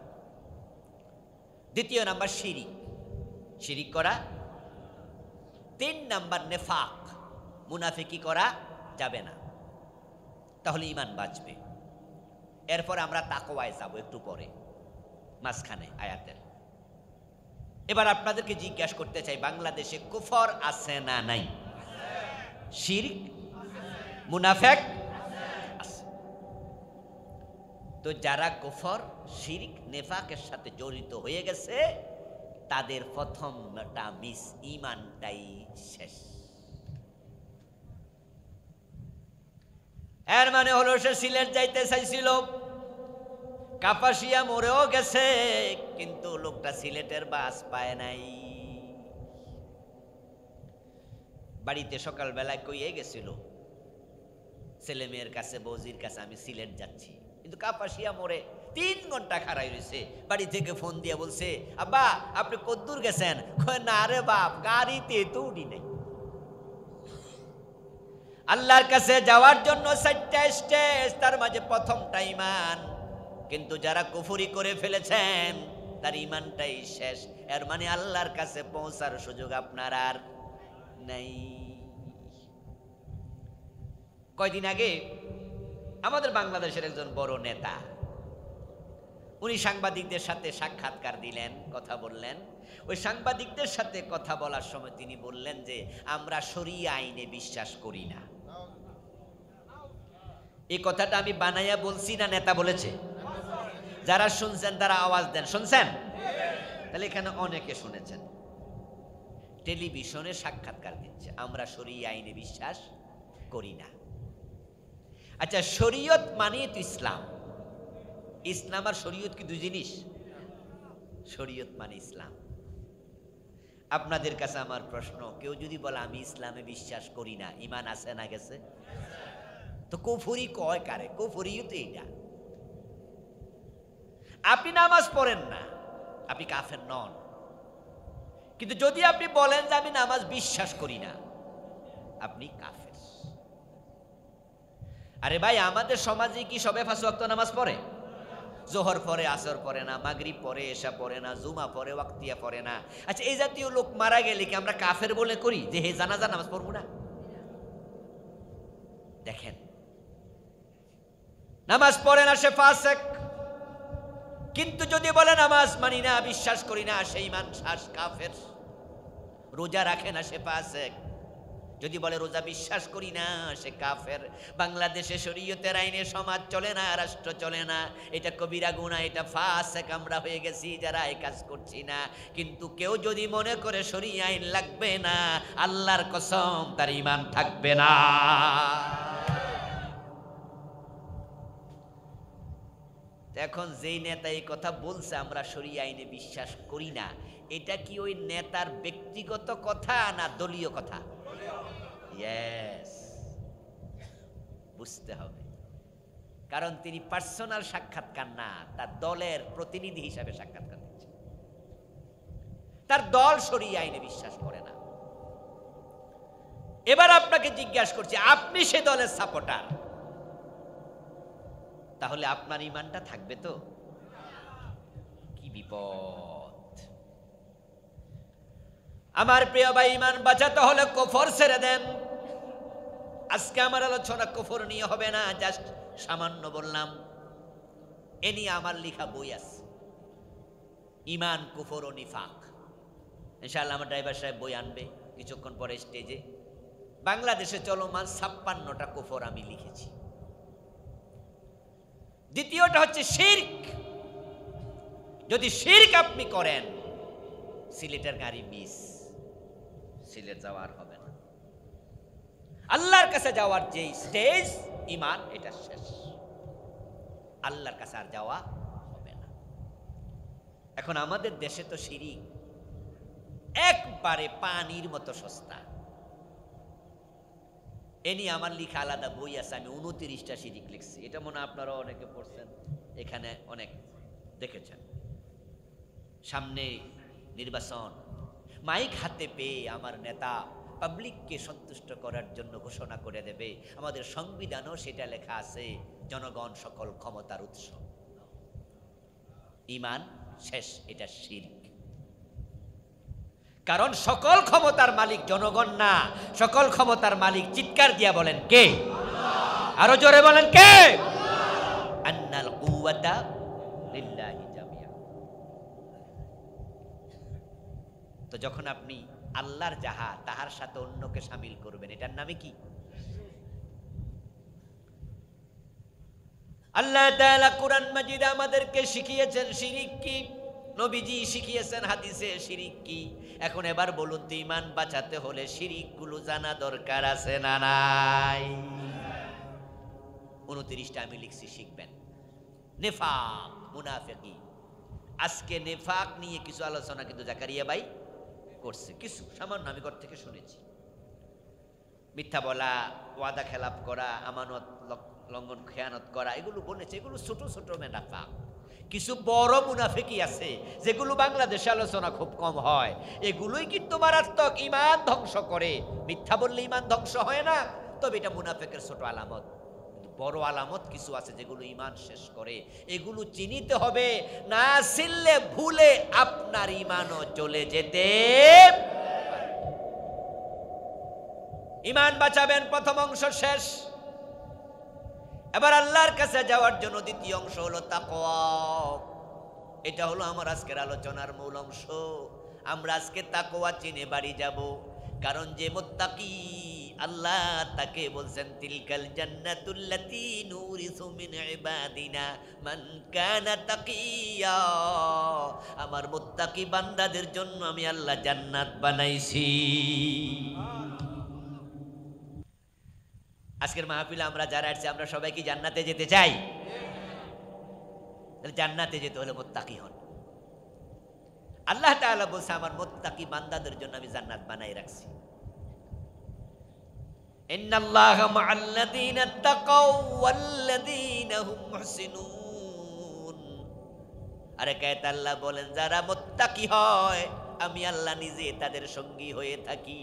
দ্বিতীয় নাম্বার শিরিক, শিরিক করা। তিন নাম্বার নেফাক, মুনাফিকি করা যাবে না। তাহলে ঈমান বাঁচবে। এরপর আমরা তাকওয়ায় যাব একটু পরে, মাঝখানে আয়াতের। এবার আপনাদেরকে জিজ্ঞাসা করতে চাই, বাংলাদেশে কুফর আছে না নাই? শিরক, মুনাফিক আছে। তো যারা কুফর, শিরক, নেফাকের সাথে জড়িত হয়ে গেছে, তাদের প্রথমটা মিস, ঈমানটাই শেষ। এর মানে হলো সে সিলেট যাইতে চাইছিল, কাপাসিয়া মরেও গেছে, কিন্তু লোকটা সিলেটের বাস পায় নাই। বাড়িতে সকালবেলায় কইয়ে গেছিল ছেলে মেয়ের কাছে, বৌজির কাছে, আমি সিলেট যাচ্ছি, কিন্তু কাপাসিয়া মোড়ে 3 ঘন্টা খাড়াই রয়েছে। বাড়ি থেকে ফোন দিয়ে বলছে, আব্বা আপনি কদ্দূর গেছেন? কয় না রে বাপ, গাড়িতে তো উঠি নাই। আল্লাহর কাছে যাওয়ার জন্য 4টা স্টেজ, তার মাঝে প্রথমটা ঈমান। কিন্তু যারা কুফরি করে ফেলেছেন, তার ঈমানটাই শেষ। এর মানে আল্লাহর কাছে পৌঁছার সুযোগ আপনার আর নাই। কয়দিন আগে আমাদের বাংলাদেশের একজন বড় নেতা, উনি সাংবাদিকদের সাথে সাক্ষাৎকার দিলেন, কথা বললেন। ওই সাংবাদিকদের সাথে কথা বলার সময় তিনি বললেন যে আমরা শরিয়া আইনে বিশ্বাস করি না। এই কথাটা আমি বানাইয়া বলছি না নেতা বলেছে? যারা শুনছেন তারা আওয়াজ দেন, শুনছেন? তাহলে এখানে অনেকে শুনেছেন। টেলিভিশনে সাক্ষাৎকার দিচ্ছে, আমরা শরিয়া আইনে বিশ্বাস করি না। আচ্ছা, শরীয়ত মানে তো ইসলাম। ইসলাম আর শরীয়ত কি দুই জিনিস? শরীয়ত মানে ইসলাম। আপনাদের কাছে আমার প্রশ্ন, কেউ যদি বলে আমি ইসলামে বিশ্বাস করি না, ঈমান আছে না গেছে? তো কুফরি কয় কারে? কুফরিও তো এইটা। আপনি নামাজ পড়েন না, আপনি কাফের নন। কিন্তু যদি আপনি বলেন যে আমি নামাজ বিশ্বাস করি না, আপনি কাফের। আরে ভাই, আমাদের সমাজে কি সবে 5 ওয়াক্ত নামাজ পড়ে? জোহর পড়ে, আসর পড়ে না, মাগরিব পড়ে, এশা পড়ে না, জুমা পড়ে, ওয়াক্তিয়া পড়ে না। আচ্ছা, এই জাতীয় লোক মারা গেলে কি আমরা কাফের বলে করি যে হে জানাজা নামাজ পড়বো না? দেখেন, নামাজ পড়ে না সে ফাসেক, কিন্তু যদি বলে নামাজ মানি না, বিশ্বাস করি না, সেই মানুষ কাফের। রোজা রাখে না, সে ফাসেক। যদি বলে রোজা বিশ্বাস করি না, সে কাফের। বাংলাদেশে শরীয়তের আইনে সমাজ চলে না, রাষ্ট্র চলে না, এটা কবিরা গুনাহ, এটা ফাসেক আমরা হয়ে গেছি যারা এই কাজ করছি না। কিন্তু কেউ যদি মনে করে শরীয়ত আইন লাগবে না, আল্লাহর কসম তার ঈমান থাকবে না। এখন যেই নেতা এই কথা বলছে আমরা শরীয়ত আইনে বিশ্বাস করি না, এটা কি ওই নেতার ব্যক্তিগত কথা না দলীয় কথা? ইয়েস, বুঝতে হবে। কারণ তিনি পার্সোনাল সাক্ষাৎকার না, তার দলের প্রতিনিধি হিসাবে সাক্ষাৎকার দিচ্ছে। তার দল শরীয়ত আইনে বিশ্বাস করে না। এবার আপনাকে জিজ্ঞাসা করছি, আপনি সে দলের সাপোর্টার, তাহলে আপনার ঈমানটা থাকবে তো? কি বিপদ! আমার প্রিয় ভাই, ঈমান বাঁচাতে হলে কুফর ছেড়ে দেন। আজকে আমার আলোচনা কুফর নিয়ে হবে না, জাস্ট সামান্য বললাম। এ নিয়ে আমার লেখা বই আছে, ঈমান, কুফর ও নিফাক। ইনশাআল্লাহ আমার ড্রাইভার সাহেব বই আনবে কিছুক্ষণ পরে স্টেজে। বাংলাদেশে চলমান 56টা কুফর আমি লিখেছি। দ্বিতীয়টা হচ্ছে শিরক। যদি শিরক আপনি করেন, সিলেটের গাড়ি মিস, সিলেট যাওয়ার হবে না। আল্লাহর কাছে যাওয়ার যে স্টেজ ঈমান, এটা শেষ। আল্লাহর কাছে আর যাওয়া হবে না। এখন আমাদের দেশে তো শিরক একবারে পানির মতো সস্তা। এ নিয়ে আমার লিখা আলাদা বই আছে, আমি 29টা শিরিক লিখছি। এটা মনে হয় আপনারা অনেকে পড়ছেন, এখানে অনেক দেখেছেন। সামনে নির্বাচন, মাইক হাতে পেয়ে আমার নেতা পাবলিককে সন্তুষ্ট করার জন্য ঘোষণা করে দেবে, আমাদের সংবিধানও সেটা লেখা আছে, জনগণ সকল ক্ষমতার উৎস। ঈমান শেষ, এটা শিরক। কারণ সকল ক্ষমতার মালিক জনগণ না, সকল ক্ষমতার মালিক, চিৎকার দিয়া বলেন কে? আরো জোরে বলেন কে? আন্নাল কুওয়াতা লিল্লাহি জামিয়া। তো যখন আপনি আল্লাহর যাহা তাহার সাথে অন্যকে শামিল করবেন, এটার নামে কি? আল্লাহ তাআলা কুরআন মাজিদে আমাদেরকে শিখিয়েছেন শিরিক কি, নবীজি শিখিয়েছেন হাদিসে শিরিক কি। এখন এবার বলুন তো, ঈমান বাঁচাতে হলে শিরিক গুলো জানা দরকার আছে না নাই? 29টা আমি লিখছি, শিখবেন। নেফাক, মুনাফিকি। আজকে নেফাক নিয়ে কিছু আলোচনা কিন্তু জাকারিয়া ভাই করছে, কিছু সামান্য আমি ঘর থেকে শুনেছি। মিথ্যা বলা, ওয়াদা খেলাপ করা, আমানত লঙ্ঘন, খেয়ানত করা, এগুলো বলেছে। এগুলো ছোট ছোট মুনাফিক। কিছু বড় মুনাফিকি আছে যেগুলো বাংলাদেশে আলোচনা খুব কম হয়। এগুলোই কিন্তু মারাত্মক, ঈমান ধ্বংস করে। মিথ্যা বললে ঈমান ধ্বংস হয় না, তবে এটা মুনাফিকের ছোট আলামত। বড় আলামত কিছু আছে যেগুলো ঈমান শেষ করে। এগুলো চিনিতে হবে, না চিনলে ভুলে আপনার ঈমানও চলে যেতে। ঈমান বাঁচাবেন, প্রথম অংশ শেষ। এবার আল্লাহর কাছে যাওয়ার জন্য দ্বিতীয় অংশ হলো তাকওয়া। এটা হলো আমার আজকের আলোচনার মূল অংশ। আমরা আজকে তাকওয়া চিনে বাড়ি যাব। কারণ যে মুত্তাকি, আল্লাহ তাকে বলছেন তিলকাল জান্নাতুল্লাতী নুরিসু মিন ইবাদিনা মান কানা তাকিয়া। আমার মুত্তাকি বান্দাদের জন্য আমি আল্লাহ জান্নাত বানাইছি। আজকের মাহফিলে আমরা যারা আসছি, আমরা সবাই কি জান্নাতে যেতে চাই? জান্নাতে যেতে হলে মুত্তাকি হন। আল্লাহ তাআলা বলছে আমার মুত্তাকি বান্দাদের জন্য আমি জান্নাত বানাই রাখছি। ইন্নাল্লাহা মা'আল্লাযীনা তাকাও ওয়াল্লাযীনা হুম মুহসিনুন। আরে কায়েত আল্লাহ বলেন যারা মুত্তাকি হয় আমি আল্লাহ নিজে তাদের সঙ্গী হয়ে থাকি।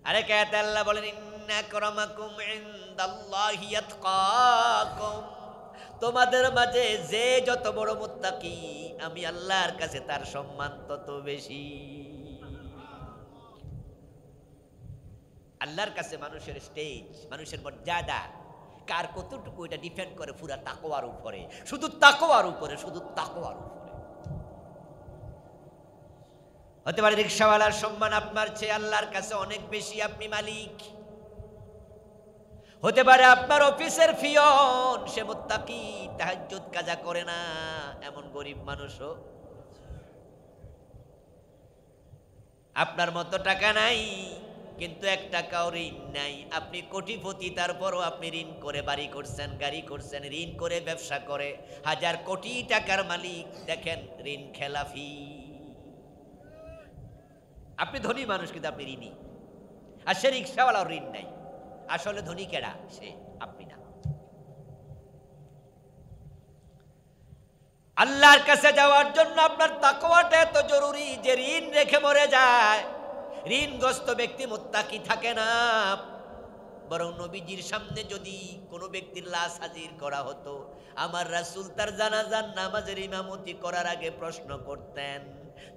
আরে কায়েত আল্লাহ বলেন ইন্না আকরামাকুম ইনদাল্লাহি আতকাকুম। তোমাদের মাঝে যে যত বড় মুত্তাকি আমি আল্লাহর কাছে তার সম্মান তত বেশি। আল্লাহর কাছে মানুষের স্টেজ, মানুষের মর্যাদা কার কতটুকু, এটা ডিপেন্ড করে পুরা তাকওয়ার উপরে, শুধু তাকওয়ার উপরে, শুধু তাকওয়ার উপরে। হতে পারে রিকশাওয়ালার সম্মান আপনার চেয়ে আল্লাহর কাছে অনেক বেশি, আপনি মালিক। হতে পারে আপনার অফিসের পিয়ন, সে মুত্তাকি, তাহাজ্জুদ কাজা করে না, এমন গরিব মানুষও। আপনার মতো টাকা নাই কিন্তু 1 টাকাও ঋণ নাই, আপনি কোটিপতি, তারপরও আপনি ঋণ করে বাড়ি করছেন, গাড়ি করছেন, ঋণ করে ব্যবসা করে, হাজার কোটি টাকার মালিক, দেখেন ঋণ খেলাফি। আপনি ধনী মানুষ কিন্তু আপনি ঋণী। আর সে রিক্সাওয়ালাও ঋণ নাই। আসলে ধনী কেডা? সে, আপনি না। আল্লাহর কাছে যাওয়ার জন্য আপনার তাকওয়াটা এত জরুরি যে ঋণ রেখে মরে যায়। ঋণগ্রস্ত ব্যক্তি মুত্তাকি থাকে না। বরং নবীজির সামনে যদি কোনো ব্যক্তির লাশ হাজির করা হতো, আমার রাসূল তার জানাজার নামাজের ইমামতি করার আগে প্রশ্ন করতেন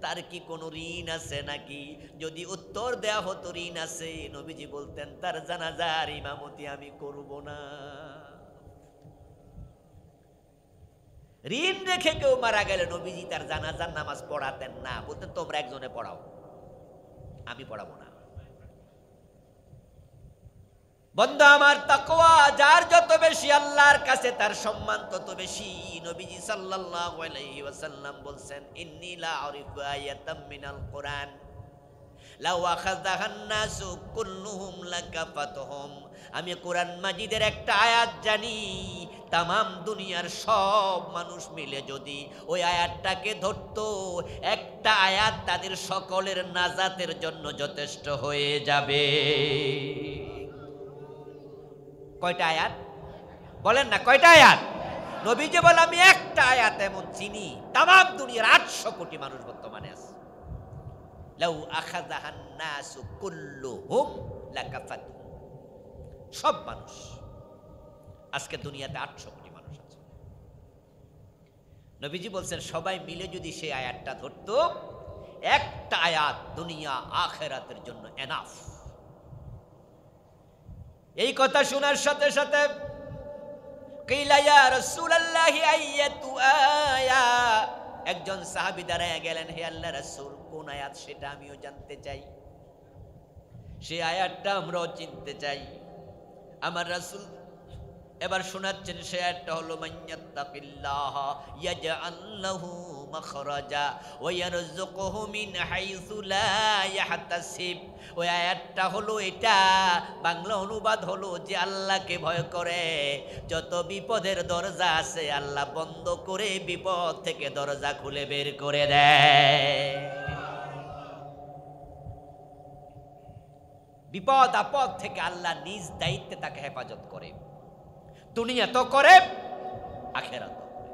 তার কি কোনো ঋণ আছে নাকি। যদি উত্তর দেয়া হতো ঋণ আছে, নবীজি বলতেন তার জানাজার ইমামতি আমি করব না। ঋণ রেখে কেউ মারা গেলে নবীজি তার জানাজার নামাজ পড়াতেন না, বলতেন তোমরা একজনে পড়াও, আমি পড়াবো না। বন্ধু আমার, তাকওয়া যার যত বেশি আল্লাহর কাছে তার সম্মান তত বেশি। নবীজি সাল্লাল্লাহু আলাইহি ওয়াসাল্লাম বলছেন ইন্নী লা আরিফু আয়াতাম মিনাল কুরআন লাউ আখাযাহান নাসু কুল্লুহুম লাকাফাতহুম। আমি কোরআন মাজিদের একটা আয়াত জানি, তামাম দুনিয়ার সব মানুষ মিলে যদি ওই আয়াতটাকে ধরতো, একটা আয়াত তাদের সকলের নাজাতের জন্য যথেষ্ট হয়ে যাবে। কয়টা আয়াত বলেন না, কয়টা আয়াত? নবীজি বলে আমি একটা আয়াত এমন চিনি, তামাম দুনিয়ার 800 কোটি মানুষ বর্তমানে আছে। লাউ আখাযাহান নাসু কুল্লুহুম লাকাফাতহুম। সব মানুষ, আজকে দুনিয়াতে 800 কোটি মানুষ আছে। নবীজি বলছেন সবাই মিলে যদি সেই আয়াতটা ধরতো, একটা আয়াত দুনিয়া আখিরাতের জন্য এনাফ। এই কথা শোনার সাথে সাথে কিলা ইয়া রাসূলুল্লাহি আইয়াতু আয়া, একজন সাহাবী দাঁড়ায় গেলেন, হে আল্লাহর রাসূল কোন আয়াত সেটা আমিও জানতে চাই, সেই আয়াতটা আমরাও চিনতে চাই। আমার রাসূল এবার শোনাচ্ছেন, সে আয়াতটা হলো মাইয়াত্তাকিল্লাহ ইয়াজআল লাহু মাখরাজা ওয়া ইয়ারযুকুহু মিন হাইসু লা ইয়াহতাসিব। ওই আয়াতটা হলো এটা, বাংলা অনুবাদ হলো যে আল্লাহকে ভয় করে, যত বিপদের দরজা আছে আল্লাহ বন্ধ করে বিপদ থেকে দরজা খুলে বের করে দেয়। বিপদ আপদ থেকে আল্লাহ নিজ দায়িত্বে তাকে হেফাজত করে, দুনিয়া তো করে আখিরাত তো করে।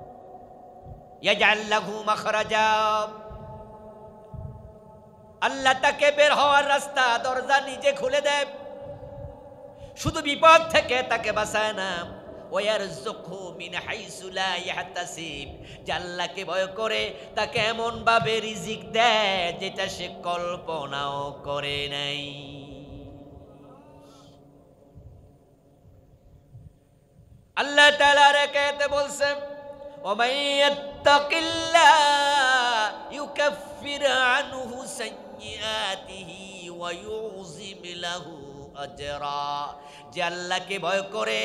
ইয়াজআল লাহু মাখরাজা, আল্লাহ তাকে বের হওয়ার রাস্তা দরজা নিজে খুলে দেয়, শুধু বিপদ থেকে তাকে বাঁচায় না। ওয়া ইয়ারযুকহু মিন হাইসু লা ইয়াহতাসিব, যে আল্লাহকে ভয় করে তাকে এমন ভাবে রিজিক দেয় যেটা সে কল্পনাও করে নাই। আল্লাহ তাআলা রাকাতে বলছেন, ওয়া মাইয়াত্তাকিল্লাহ ইউকাফির আনহু সাইয়্যাতিহি ওয়া ইউযিম লাহু আজরা। যে আল্লাহকে ভয় করে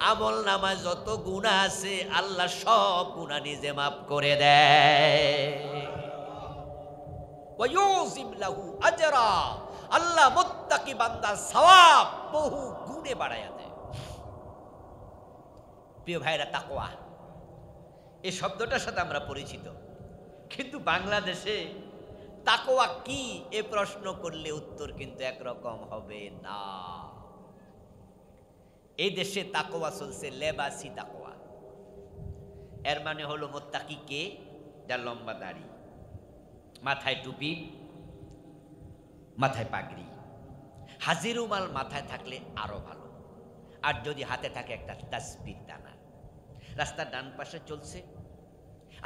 আমল নামায় যত গুনাহ আছে আল্লাহ সব গুনাহ নিজে মাফ করে দেয়। ওয়া ইউযিম লাহু আজরা, আল্লাহ মুত্তাকি বান্দার সওয়াব বহু গুণে বাড়ায়া দেয়। প্রিয় ভাইরা, তাকওয়া এই শব্দটার সাথে আমরা পরিচিত, কিন্তু বাংলাদেশে তাকওয়া কি এ প্রশ্ন করলে উত্তর কিন্তু একরকম হবে না। এই দেশে তাকওয়া চলছে লেবাসি তাকওয়া। এর মানে হলো মুত্তাকি কে? যার লম্বা দাড়ি, মাথায় টুপি, মাথায় পাগড়ি, হাজির রুমাল মাথায় থাকলে আরো ভালো, আর যদি হাতে থাকে একটা তাসবিহ দানা। রাস্তার ডান পাশে চলছে,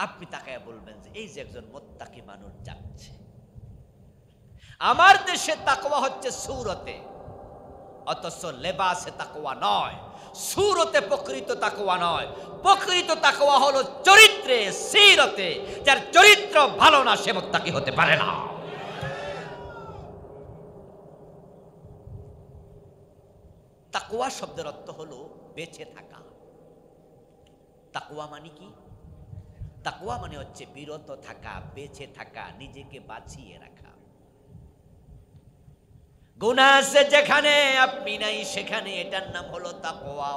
আপনি তাকায় বলবেন যে এই যে একজন মুত্তাকি মানুষ যাচ্ছে। আমার দেশে তাকওয়া হচ্ছে সূরতে, অথচ লেবাসে তাকওয়া নয়, সূরতে প্রকৃত তাকওয়া নয়। প্রকৃত তাকওয়া হলো চরিত্রে, সিরতে। যার চরিত্র ভালো না সে মুত্তাকি হতে পারে না। তাকওয়া শব্দের অর্থ হলো বেঁচে থাকা। তাকওয়া মানে কি? তাকওয়া মানে হচ্ছে বিরত থাকা, বেঁচে থাকা, নিজেকে বাঁচিয়ে রাখা। গুনাহ আছে যেখানে আপনি নাই সেখানে, এটার নাম হলো তাকওয়া।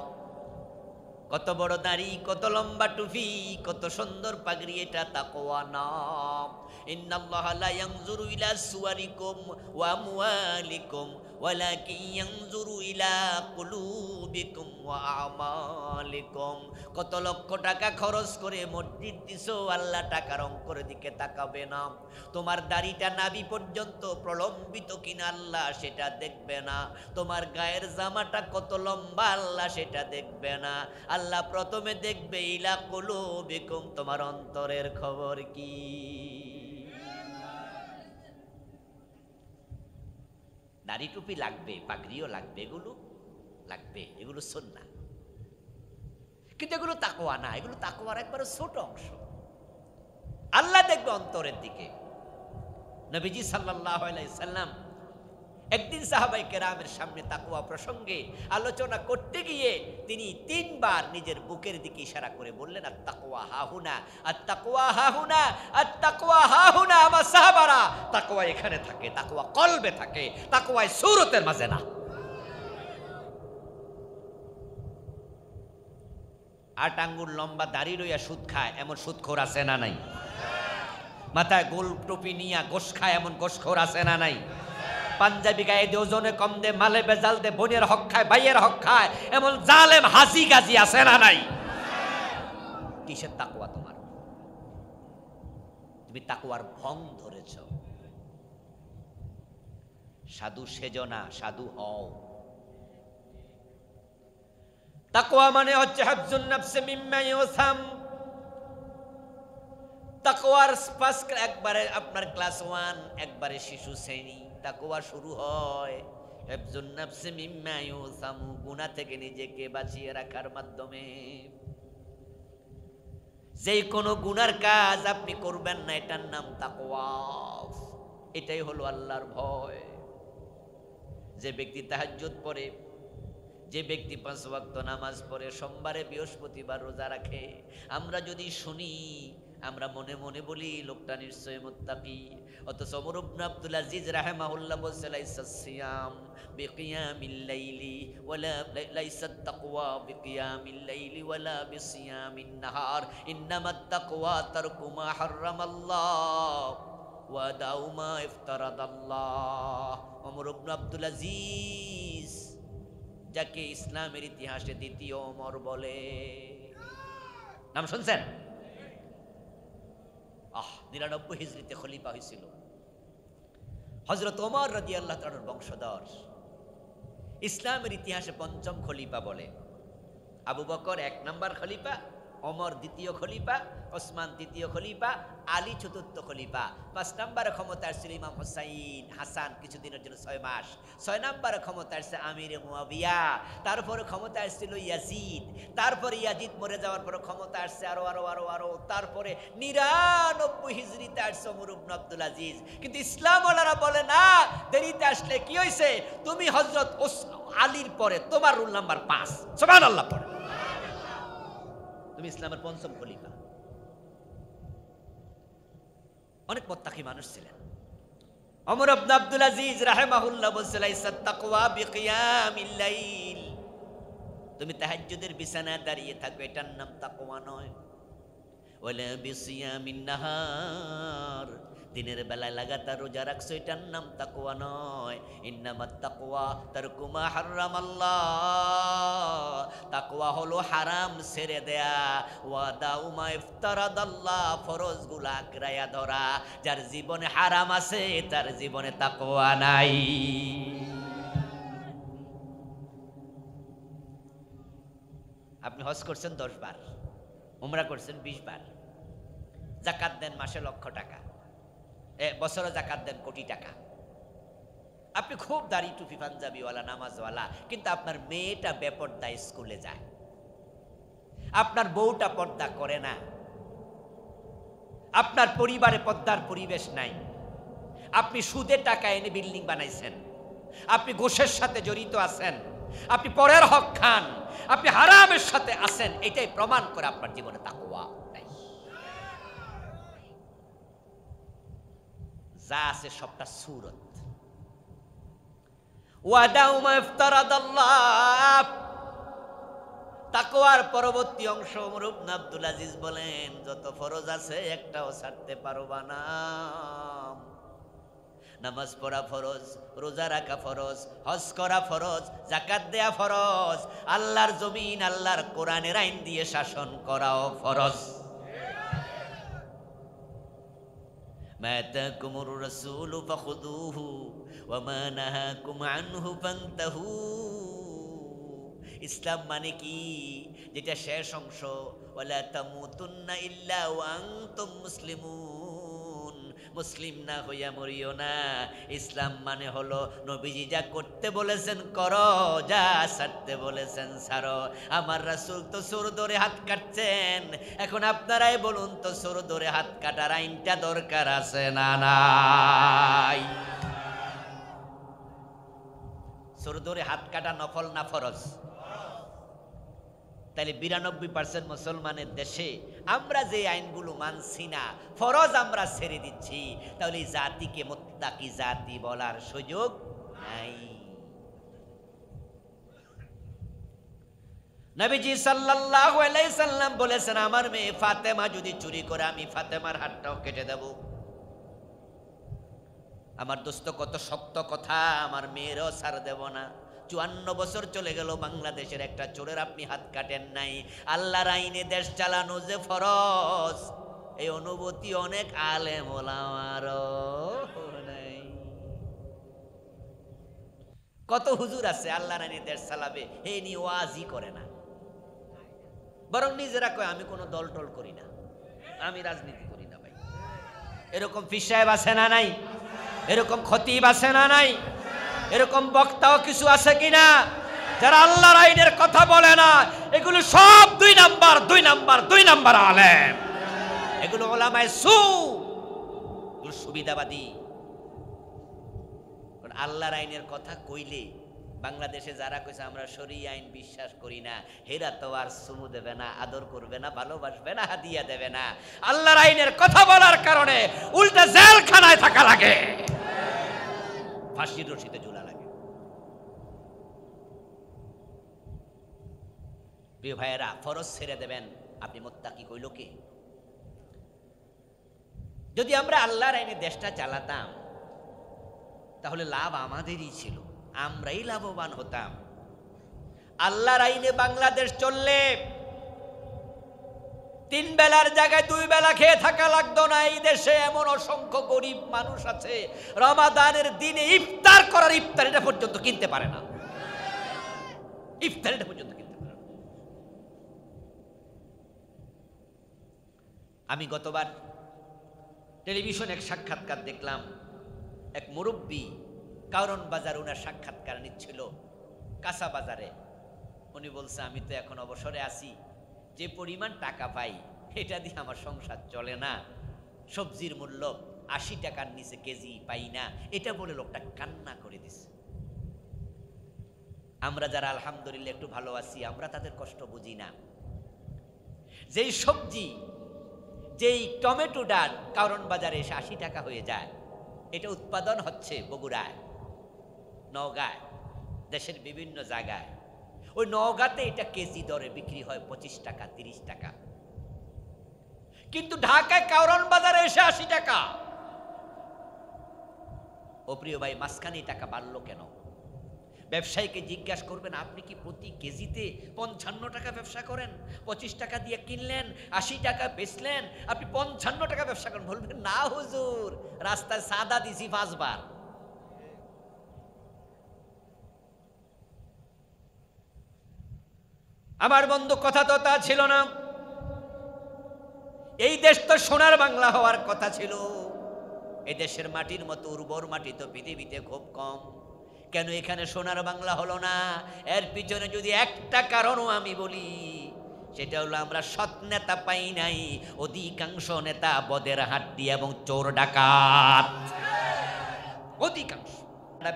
কত বড় দাড়ি, কত লম্বা টুপি, কত সুন্দর পাগড়ি, এটা তাকওয়া নাম। ইন্নাল্লাহা লা ইয়ানজুরু ইলা সুওয়ারিকুম ওয়া আমওয়ালিকুম ওয়ালাকিন ইয়ানজুরু ইলা কুলুবিকুম ওয়া আমালিকুম। কত লক্ষ টাকা খরচ করে মসজিদ দিছো, আল্লাহ টাকার অঙ্কের দিকে তাকাবে না। তোমার দাড়িটা নাভি পর্যন্ত প্রলম্বিত কিনা আল্লাহ সেটা দেখবে না। তোমার গায়ের জামাটা কত লম্বা আল্লাহ সেটা দেখবে না। আল্লাহ প্রথমে দেখবে ইলা কুলুবিকুম, তোমার অন্তরের খবর কি। দাড়ি টুপি লাগবে, পাগড়িও লাগবে, এগুলো লাগবে, এগুলো সুন্নাহ, কিন্তু এগুলো তাকওয়া না। এগুলো তাকওয়ার একবারে ছোট অংশ। আল্লাহ দেখবে অন্তরের দিকে। নবীজি সাল্লাল্লাহু আলাইহি সাল্লাম একদিন সাহাবায়ে কেরামের সামনে তাকওয়া প্রসঙ্গে আলোচনা করতে গিয়ে তিনি 3 বার নিজের বুকের দিকে ইশারা করে বললেন, আত-তাকওয়া হাহুনা, আত-তাকওয়া হাহুনা, আত-তাকওয়া হাহুনা। আমার সাহাবারা, তাকওয়া এখানে থাকে, তাকওয়া কলবে থাকে, তাকওয়া সূরতের মাঝে না। 8 আঙ্গুল লম্বা দাড়ি লইয়া সুদ খায় এমন সুদখোর আছে না নাই? মাথায় গোল টুপি নিয়া গোশ খায় এমন গোশখোর আছে না নাই? পাঞ্জাবি গায়ে দে, ওজনে কম দে, মালে বেজাল দে, বোনের হক খায়, ভাইয়ের হক খায় এমন জালেম হাসি গাজি আছে না নাই? কিসের তাকওয়া তোমার? তুমি তাকওয়ার ভং ধরেছ। সাধু সেজো না, সাধু হও। তাকওয়া মানে হচ্ছে হিফজুন নাফসি মিম্মা ইউসাম। তাকওয়ার পাস একবারে আপনার ক্লাস 1, একবারে শিশু শ্রেণী। তাকওয়া শুরু হয় হিফজুন নাফসি মিম্মা ইউসাম, গুনাহ থেকে নিজেকে বাঁচিয়ে রাখার মাধ্যমে। যেই কোনো গুনার কাজ আপনি করবেন না, এটার নাম তাকওয়া। এটাই হলো আল্লাহর ভয়। যে ব্যক্তি তাহাজ্জুদ পড়ে, যে ব্যক্তি 5 ওয়াক্ত নামাজ পড়ে, সোমবারে বৃহস্পতিবার রোজা রাখে, আমরা যদি শুনি আমরা মনে মনে বলি লোকটা নিশ্চয় মুত্তাকি। অথচ ওমর ইবনে আব্দুল আজিজ রাহিমাহুল্লাহ বলছে, লাইসাস সিয়াম বিকিয়ামিল লাইলি ওয়ালা লাইসাত তাকওয়া বিকিয়ামিল লাইলি ওয়ালা বিসিয়ামিন নাহার, ইন্নামাত তাকওয়া তারকু মা হারামাল্লাহ ওয়া দাউ মা ইফতারাদাল্লাহ। ওমর ইবনে আব্দুল আজিজ, যাকে ইসলামের ইতিহাসে দ্বিতীয় ওমর বলে, নাম শুনছেন? 99 হিজরিতে খলিফা হয়েছিল হযরত ওমর রাদিয়াল্লাহু তাআলার বংশধর। ইসলামের ইতিহাসে 5ম খলিফা বলে। আবু বকর 1 নম্বর খলিফা, ওমর 2য় খলিফা, ওসমান 3য় খলিফা, আলী 4র্থ খলিফা। 5 নম্বরে ক্ষমতা আসছিল ইমাম হুসাইন হাসান, কিছুদিনের জন্য 6 মাস। 6 নম্বরে ক্ষমতা আসছে আমির মুয়াবিয়া। তারপরে ক্ষমতা আসছিল ইয়াজিদ। তারপরে ইয়াজিদ মরে যাওয়ার পর ক্ষমতা আসছে আরো। তারপরে 99 হিজরিতে আসছে ওমর ইবনে আব্দুল আজিজ। কিন্তু ইসলাম ওয়ালারা বলে না, দেরিতে আসলে কি হয়েছে, তুমি হযরত আলীর পরে তোমার রুল নাম্বার 5। সুবহানাল্লাহ পড়ে। তুমি ইসলামের 5ম খলিফা। অনেক মুত্তাকি মানুষ ছিলেন। ওমর ইবনে আব্দুল আজিজ রাহিমাহুল্লাহ বলছে, লাইসাত তাকওয়া বিকিয়ামিল লাইল, তুমি তাহাজ্জুদের বিছানায় দাঁড়িয়ে থাকো, এটার নাম তাকওয়া নয়। ওয়ালা বিসিয়ামিন নাহার, দিনের বেলায় লাগাতার রোজা রাখছো, এটার নাম তাকওয়া নয়। ইন্নামাত তাকওয়া তারকু মা হারামাল্লাহ, তাকওয়া হলো হারাম ছেড়ে দেয়া। ওয়া দাউ মা ইফতারাদাল্লাহ, ফরজগুলো আঁকড়ায়া ধরা। যার জীবনে হারাম আছে তার জীবনে তাকওয়া নাই। আপনি হজ করছেন 10 বার, উমরা করছেন 20 বার, যাকাত দেন মাসে লক্ষ টাকা, বছরে যাকাত দেন কোটি টাকা। আপনি খুব দাড়ি টুপি পাঞ্জাবিওয়ালা নামাজওয়ালা, কিন্তু আপনার মেয়েটা বেপর্দা স্কুলে যায়, আপনার বউটা পর্দা করে না, আপনার পরিবারে পর্দার পরিবেশ নাই, আপনি সুদে টাকা এনে বিল্ডিং বানাইছেন, আপনি ঘুষের সাথে জড়িত আছেন, আপনি পরের হক খান, আপনি হারামের সাথে আছেন, এটাই প্রমাণ করে আপনার জীবনে তাকওয়া নাই। যা আছে সবটা সূরত। ওয়াদাউ মা ইফতারাদাল্লাহ, তাকওয়ার পরবর্তী অংশ ওমর ইবনে আব্দুল আজিজ বলেন, যত ফরজ আছে একটাও ছাড়তে পারবা না। নামাজ পড়া ফরজ, রোজা রাখা ফরজ, হজ করা ফরজ, যাকাত দেয়া ফরজ, আল্লাহর জমিন আল্লাহর কোরআনের আইন দিয়ে শাসন করাও ফরজ। মা আতাকুমুর রাসূলু ফাখুযুহু ওয়া মা নাহাকুম আনহু ফান্তাহু। ইসলাম মানে কি? যেটা শেষ অংশ, ওয়ালা তামুতুন্না ইল্লা ওয়া আনতুম মুসলিমুন, মুসলিম না হইয়া মরিও না। ইসলাম মানে হলো নবীজি যা করতে বলেছেন করো, যা ছাড়তে বলেছেন ছাড়ো। আমার রাসূল তো চোর ধরে হাত কাটছেন, এখন আপনারাই বলুন তো চোর ধরে হাত কাটার আইনটা দরকার আছে না নাই? সর ধরে হাত কাটা নফল না ফরজ? তাহলে 92% মুসলমানের দেশে আমরা যে আইনগুলো মানছি না, ফরজ আমরা ছেড়ে দিচ্ছি, তাহলে এই জাতিকে মুত্তাকি জাতি বলার সুযোগ নাই। নবীজি সাল্লাল্লাহু আলাইহি সাল্লাম বলেছেন, আমার মেয়ে ফাতেমা যদি চুরি করে আমি ফাতেমার হাতটাও কেটে দেব। আমার দোস্ত কত শক্ত কথা, আমার মেয়েরও ছাড় দেব না। 54 বছর চলে গেল, বাংলাদেশের একটা চোরের আপনি হাত কাটেন নাই। আল্লাহর আইনে দেশ চালানো যে ফরজ, এই অনুভূতি অনেক আলেম ওলামারও নাই। কত হুজুর আছে আল্লাহর আইনে দেশ চালাবে, হে নিয়ে ওয়াজই করে না, বরং নিজেরা কয় আমি কোনো দল টল করি না, আমি রাজনীতি করি না। ভাই এরকম পীর সাহেব আছে না নাই? এরকম খতিব আছে না নাই? এরকম বক্তাও কিছু আছে কিনা যারা আল্লাহর আইনের কথা বলে না? এগুলো সব 2 নাম্বার আলেম। এগুলো ওলামায়ে সু, এগুলো সুবিধাবাদী। আল্লাহর আইনের কথা কইলে বাংলাদেশে যারা কইছে আমরা শরীয়ত আইন বিশ্বাস করি না, হেরা তো আর সুমু দেবে না, আদর করবে না, ভালোবাসবে না, হাদিয়া দেবে না। আল্লাহর আইনের কথা বলার কারণে উল্টা জেলখানায় থাকা লাগে, ফাঁসির রশিতে ঝুলা লাগে। প্রিয় ভাইয়েরা, ফরজ ছেড়ে দেবেন, আপনি মুত্তাকি কইল কে? যদি আমরা আল্লাহর আইনে দেশটা চালাতাম তাহলে লাভ আমাদেরই ছিল, আমরাই লাভবান হতাম। আল্লাহর আইনে বাংলাদেশ চললে 3 বেলার জায়গায় 2 বেলা খেয়ে থাকা লাগতো না। এই দেশে এমন অসংখ্য গরিব মানুষ আছে রমাদানের দিনে ইফতার করার ইফতারিটা পর্যন্ত কিনতে পারে না, ইফতারিটা পর্যন্ত কিনতে পারে না। আমি গতবার টেলিভিশনে এক সাক্ষাৎকার দেখলাম, এক মুরব্বী কারণ বাজার ওনার সাক্ষাৎকার নিচ্ছিল কাঁচা বাজারে। উনি বলছে, আমি তো এখন অবসরে আছি, যে পরিমাণ টাকা পাই এটা দিয়ে আমার সংসার চলে না, সবজির মূল্য 80 টাকার নিচে কেজি পাই না। এটা বলে লোকটা কান্না করে দিছে। আমরা যারা আলহামদুলিল্লাহ একটু ভালো আছি, আমরা তাদের কষ্ট বুঝি না। যেই সবজি, যেই টমেটোটা কারণ বাজারে এসে 80 টাকা হয়ে যায়, এটা উৎপাদন হচ্ছে বগুড়ায়, নওগাঁয়, দেশের বিভিন্ন জায়গায়। ওই নওগাঁতে এটা কেজি দরে বিক্রি হয় 25 টাকা, 30 টাকা, কিন্তু ঢাকায় কারণ বাজারে এসে 80 টাকা। ও প্রিয় ভাই, মাঝখানে টাকা বাড়লো কেন? ব্যবসায়ীকে জিজ্ঞাসা করবেন, আপনি কি প্রতি কেজিতে 55 টাকা ব্যবসা করেন? 25 টাকা দিয়ে কিনলেন, 80 টাকা বেচলেন, আপনি 55 টাকা ব্যবসা করেন? বলবেন, না হুজুর, রাস্তায় সাদা দিছি 5 বার। আমার বন্ধু, কথা তো তা ছিল না। এই দেশ তো সোনার বাংলা হওয়ার কথা ছিল। এই দেশের মাটির মতো উর্বর মাটি তো পৃথিবীতে খুব কম। কেন এখানে সোনার বাংলা হলো না? এর পিছনে যদি একটা কারণও আমি বলি, সেটা হলো আমরা সৎ নেতা পাই নাই। অধিকাংশ নেতা বদের হাড্ডি এবং চোর ডাকাত, অধিকাংশ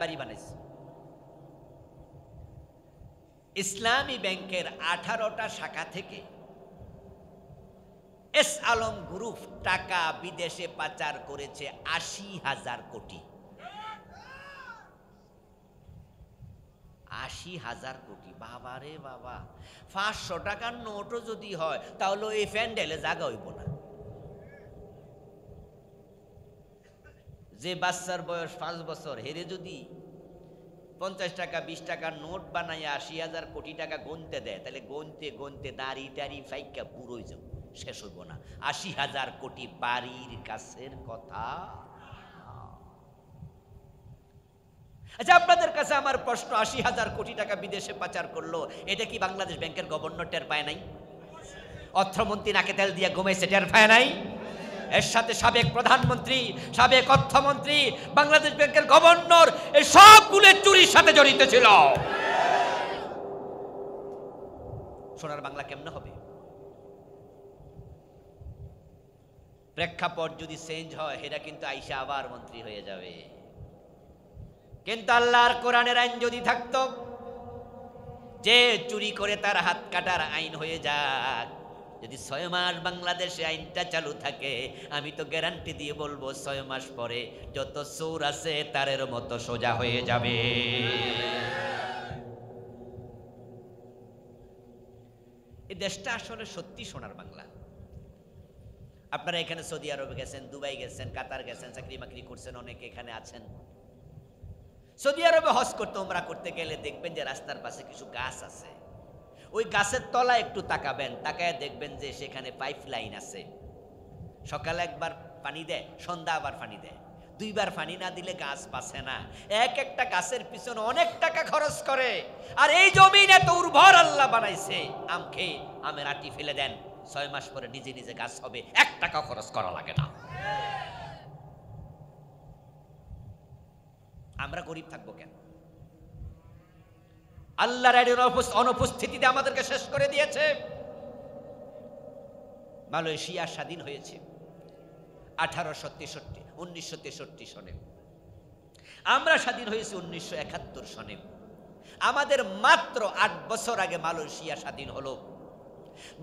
বাড়ি বানাইছে। ইসলামী ব্যাংকের 18টা শাখা থেকে এস আলম গ্রুপ টাকা বিদেশে পাচার করেছে 80,000 কোটি। 80,000 কোটি, বাবা রে বাবা। 500 টাকার নোটও যদি হয় তাহলে এই প্যান্ডেলে জায়গা হইব না। যে বাচ্চার বয়স 5 বছর, হেরে যদি 50 টাকা 20 টাকার নোট বানাইয়া 80,000 কোটি টাকা গুনতে দেয়, তাহলে গুনতে গুনতে দাড়ি টাড়ি ফাইকা পুরোই যাব, শেষ হইব না। 80,000 কোটি বাড়ির কাছের কথা। আচ্ছা, আপনাদের কাছে আমার প্রশ্ন, 80,000 কোটি টাকা বিদেশে পাচার করলো, এটা কি বাংলাদেশ ব্যাংকের গভর্নর টের পায় নাই? অর্থমন্ত্রী নাকে তেল দিয়ে ঘুমাইছে, টের পায় নাই? এর সাথে সাবেক প্রধানমন্ত্রী, সাবেক অর্থমন্ত্রী, বাংলাদেশ ব্যাংকের গভর্নর, এই সবগুলো চুরির সাথে জড়িত ছিল। সোনার বাংলা কেমনে হবে? প্রেক্ষাপট যদি চেঞ্জ হয়, এরা কিন্তু আইসা আবার মন্ত্রী হয়ে যাবে। কিন্তু আল্লাহর কোরআনের আইন যদি থাকতো যে চুরি করে তার হাত কাটার আইন হয়ে যাক, যদি 6 মাস বাংলাদেশে আইনটা চালু থাকে, আমি তো গ্যারান্টি দিয়ে বলবো 6 মাস পরে যত চোর আছে তারের মতো সোজা হয়ে যাবে। এই দেশটা আসলে সত্যি সোনার বাংলা। আপনারা এখানে সৌদি আরবে গেছেন, দুবাই গেছেন, কাতার গেছেন, চাকরি মাকরি করছেন, অনেকে এখানে আছেন। সৌদি আরবে হজ করতে, উমরা করতে গেলে দেখবেন যে রাস্তার পাশে কিছু গাছ আছে। ওই গাছের তলা একটু তাকাবেন, তাকায় দেখবেন যে সেখানে পাইপ লাইন আছে। সকালে একবার পানি দেয়, সন্ধ্যা আবার পানি দেয়। 2 বার পানি না দিলে গাছ বাঁচে না। এক একটা গাছের পিছনে অনেক টাকা খরচ করে। আর এই জমিন এত উর্বর আল্লাহ বানাইছে, আম খেয়ে আমের আটি ফেলে দেন, 6 মাস পরে নিজে নিজে গাছ হবে, 1 টাকা খরচ করা লাগে না। আমরা গরিব থাকবো কেন? আল্লাহর অনুপস্থিতিতে আমাদেরকে শেষ করে দিয়েছে। মালয়েশিয়া স্বাধীন হয়েছে 1963 সনে। আমরা স্বাধীন হয়েছি 1971 সনে। আমাদের মাত্র 8 বছর আগে মালয়েশিয়া স্বাধীন হলো।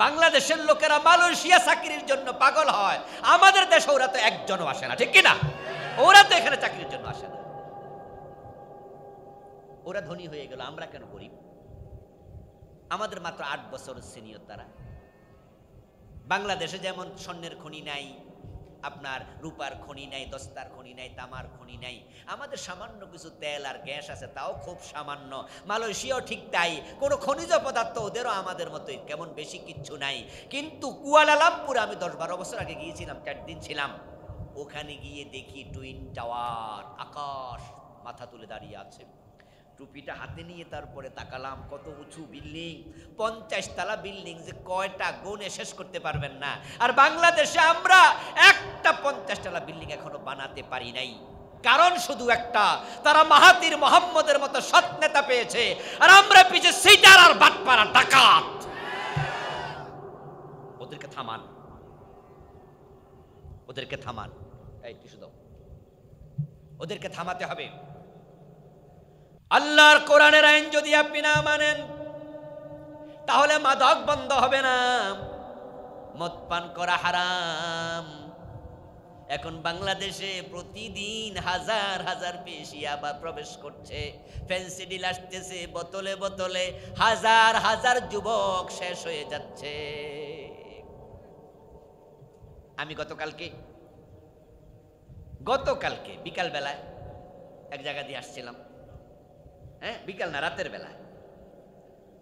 বাংলাদেশের লোকেরা মালয়েশিয়া চাকরির জন্য পাগল হয়, আমাদের দেশে ওরা তো একজনও আসে না, ঠিক কিনা? ওরা তো এখানে চাকরির জন্য আসে না। ওরা ধনী হয়ে গেল, আমরা কেন গরিব? আমাদের মাত্র 8 বছর সিনিয়র তারা। বাংলাদেশে যেমন স্বর্ণের খনি নাই, আপনার রূপার খনি নাই, দস্তার খনি নাই, তামার খনি নাই, আমাদের সামান্য কিছু তেল আর গ্যাস আছে, তাও খুব সামান্য। মালয়েশিয়াও ঠিক তাই, কোনো খনিজ পদার্থ ওদেরও আমাদের মতোই, কেমন বেশি কিচ্ছু নাই। কিন্তু কুয়ালালামপুরে আমি 10-12 বছর আগে গিয়েছিলাম, 4 দিন ছিলাম। ওখানে গিয়ে দেখি টুইন টাওয়ার, আকাশ মাথা তুলে দাঁড়িয়ে আছে। টুপিটা হাতে নিয়ে তারপরে তাকালাম, কত উঁচু বিল্ডিং, 50 তলা বিল্ডিং, যে কয়টা গুণে শেষ করতে পারবেন না। আর বাংলাদেশে আমরা একটা 50 তলা বিল্ডিং এখনো বানাতে পারি নাই। কারণ শুধু একটা, তারা মাহাতির মোহাম্মদের মতো সৎ নেতা পেয়েছে, আর আমরা পিছে সিটার আর বাটপাড়া ডাকাত। ওদেরকে থামান, ওদেরকে থামান, এই টিস্যু দাও, ওদেরকে থামাতে হবে। আল্লাহর কোরআনের আইন যদি আপনি না মানেন, তাহলে মাদক বন্ধ হবে না, মদ পান করা হারাম। এখন বাংলাদেশে প্রতিদিন হাজার হাজার পিস ইয়াবা প্রবেশ করছে, ফেন্সিডিল আসতেছে বোতলে বোতলে, হাজার হাজার যুবক শেষ হয়ে যাচ্ছে। আমি গতকালকে বিকাল বেলায় এক জায়গা দিয়ে আসছিলাম, বিকাল না, রাতের বেলায়।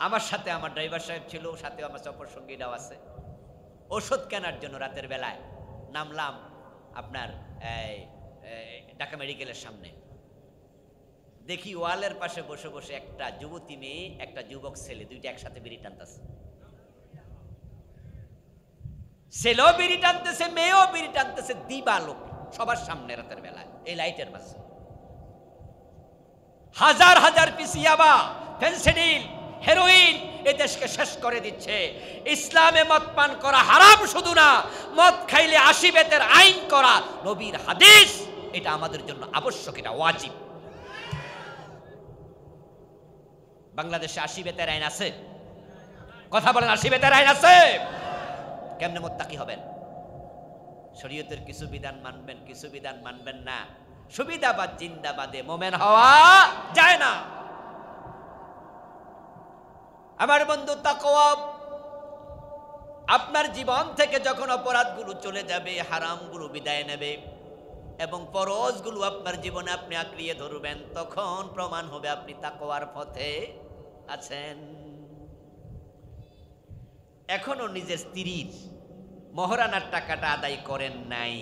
আমার সাথে আমার ড্রাইভার সাহেব ছিল, সাথে আমার সফর সঙ্গীরাও আছে। ওষুধ কেনার জন্য রাতের বেলায় নামলাম আপনার ঢাকা মেডিকেলের সামনে। দেখি ওয়ালের পাশে বসে বসে একটা যুবতী মেয়ে, একটা যুবক ছেলে, দুইটা একসাথে বিড়ি টানতেছে। ছেলেও বিড়ি টানতেছে, মেয়েও বিড়ি টানতেছে, দিবালোক সবার সামনে রাতের বেলায় এই লাইটের পাশে। হাজার হাজার পিস ইয়াবা, ফেন্সিডিল, হেরোইন এই দেশকে শেষ করে দিচ্ছে। ইসলামে মদ পান করা হারাম শুধু না, মদ খাইলে 80 বেতের আইন করা নবীর হাদিস, এটা আমাদের জন্য আবশ্যক, এটা ওয়াজিব। বাংলাদেশে 80 বেতের আইন আছে? কথা বলেন, 80 বেতের আইন আছে? কেমনে মুত্তাকি হবেন? শরীয়তের কিছু বিধান মানবেন, কিছু বিধান মানবেন না। সুবিধাবাদ জিন্দাবাদে মোমেন হওয়া যায় না। আমার বন্ধু, তাকওয়া, আপনার জীবন থেকে যখন অপরাধগুলো চলে যাবে, হারামগুলো বিদায় নেবে এবং ফরজগুলো আপনার জীবনে আপনি আঁকড়িয়ে ধরবেন, তখন প্রমাণ হবে আপনি তাকওয়ার পথে আছেন। এখনো নিজের স্ত্রীর মহরানার টাকাটা আদায় করেন নাই,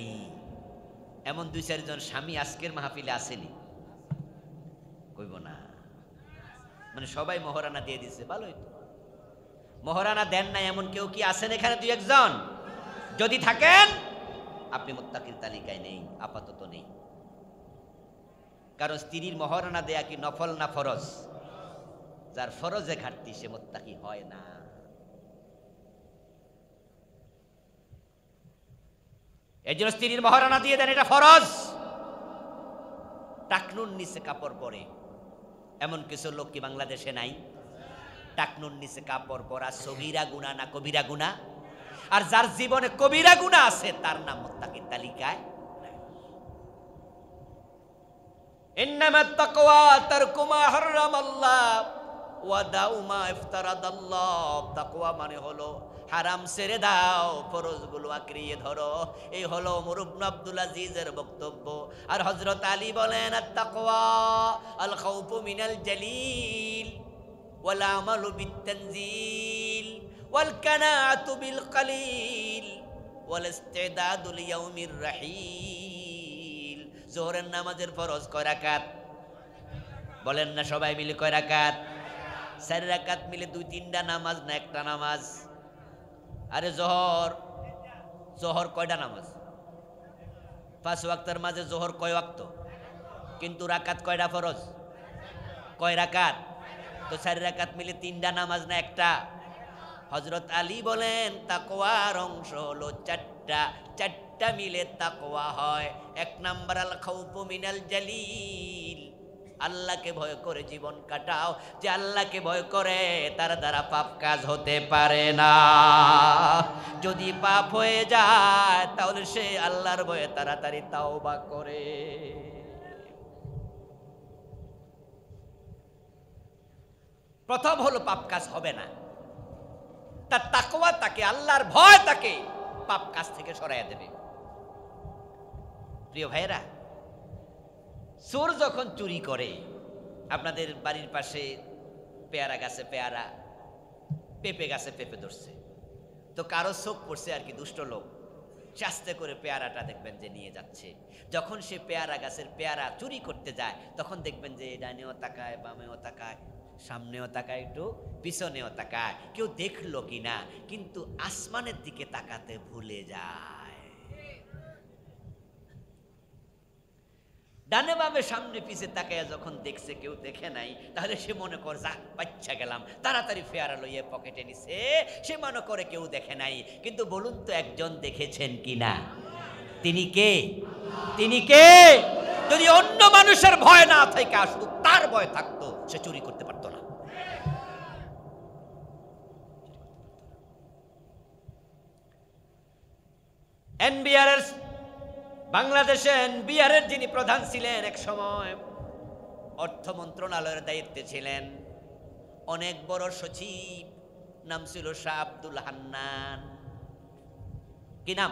এমন 2-4 জন স্বামী আজকের মাহফিলে আসেনি, কইব না, মানে সবাই মহরানা দিয়ে দিচ্ছে, ভালোই তো। মহরানা দেন নাই এমন কেউ কি আছেন এখানে? 2-1 জন যদি থাকেন, আপনি মুত্তাকির তালিকায় নেই, আপাতত নেই। কারণ স্ত্রীর মহরানা দেয়া কি নফল না ফরজ? যার ফরজে ঘাটতি সে মুত্তাকি হয় না। এই জন্য স্ত্রীর মহরানা দিয়ে দেন, এটা ফরজ। টাকনুর নিচে কাপড় পরে, এমন কিছু লোক কি বাংলাদেশে নাই? টাকনুর নিচে কাপড় পরা সগীরা গুনাহ না কবিরা গুনাহ? আর যার জীবনে কবিরা গুনাহ আছে তার নাম মুত্তাকির তালিকায়। ইন্নামাত তাকওয়া তারকু মা হারামাল্লাহ ওয়া দাউ মা ইফতারাদাল্লাহ। তাকওয়া মানে হলো হারাম ছেড়ে দাও, ফরজগুলো আঁকড়িয়ে ধরো। এই হলো ওমর ইবনে আব্দুল আজিজের বক্তব্য। আর হযরত আলী বলেন আত-তাকওয়া আল খাউফু মিনাল জালিল ওয়াল আমালু বিত-তানজিল ওয়াল কানাআতু বিল কলিল ওয়াল ইস্তিদাদু লিয়াউমির রাহিল। যোহরের নামাজের ফরজ কয় রাকাত? বলেন না সবাই মিলে, কয় রাকাত? 4 রাকাত মিলে 2-3টা নামাজ না একটা নামাজ? আরে জোহর কয়টা নামাজ? 5 ওয়াক্তের মাঝে জোহর কয় ওয়াক্ত? কিন্তু রাকাত কয়টা ফরজ? কয় রাকাত? তো 4 রাকাত মিলে 3টা নামাজ না একটা? হযরত আলী বলেন তাকওয়ার অংশ হলো 4টা মিলে তাকওয়া হয়। 1 নাম্বার আল খাউফু মিনাল জালিল, আল্লাহকে ভয় করে জীবন কাটাও। যে আল্লাহকে ভয় করে তার দ্বারা পাপ কাজ হতে পারে না। যদি পাপ হয়ে যায় তাহলে সে আল্লাহর ভয়ে তাড়াতাড়ি তাওবা করে। প্রথম হলো পাপ কাজ হবে না, তার তাকওয়া তাকে, আল্লাহর ভয় তাকে পাপ কাজ থেকে সরাইয়া দেবে। প্রিয় ভাইরা, চোর যখন চুরি করে, আপনাদের বাড়ির পাশে পেয়ারা গাছে পেয়ারা, পেঁপে গাছে পেঁপে ধরছে, তো কারো চোখ পড়ছে আর কি, দুষ্ট লোক, সে আস্তে করে পেয়ারাটা দেখবেন যে নিয়ে যাচ্ছে। যখন সে পেয়ারা গাছের পেয়ারা চুরি করতে যায় তখন দেখবেন যে ডানেও তাকায়, বামেও তাকায়, সামনেও তাকায়, একটু পিছনেও তাকায়, কেউ দেখলো কিনা, কিন্তু আসমানের দিকে তাকাতে ভুলে যায়। ডানে বামে সামনে পিছে তাকায় যখন দেখছে কেউ দেখে নাই, তাহলে সে মনে করে যা বাচ্চা গেলাম, তাড়াতাড়ি পেয়ারা লইয়ে পকেটে নিছে, সে মনে করে কেউ দেখে নাই। কিন্তু বলুন তো একজন দেখেছেন কিনা? তিনি কে? তিনি কে? যদি অন্য মানুষের ভয় না থাকে, শুধু তার ভয় থাকতো, সে চুরি করতে পারতো না। এনবিআর, বাংলাদেশে এনবিআরের যিনি প্রধান ছিলেন, এক সময় অর্থ মন্ত্রণালয়ের দায়িত্বে ছিলেন, অনেক বড় সচিব, নাম ছিল শাহ আব্দুল হান্নান। কি নাম?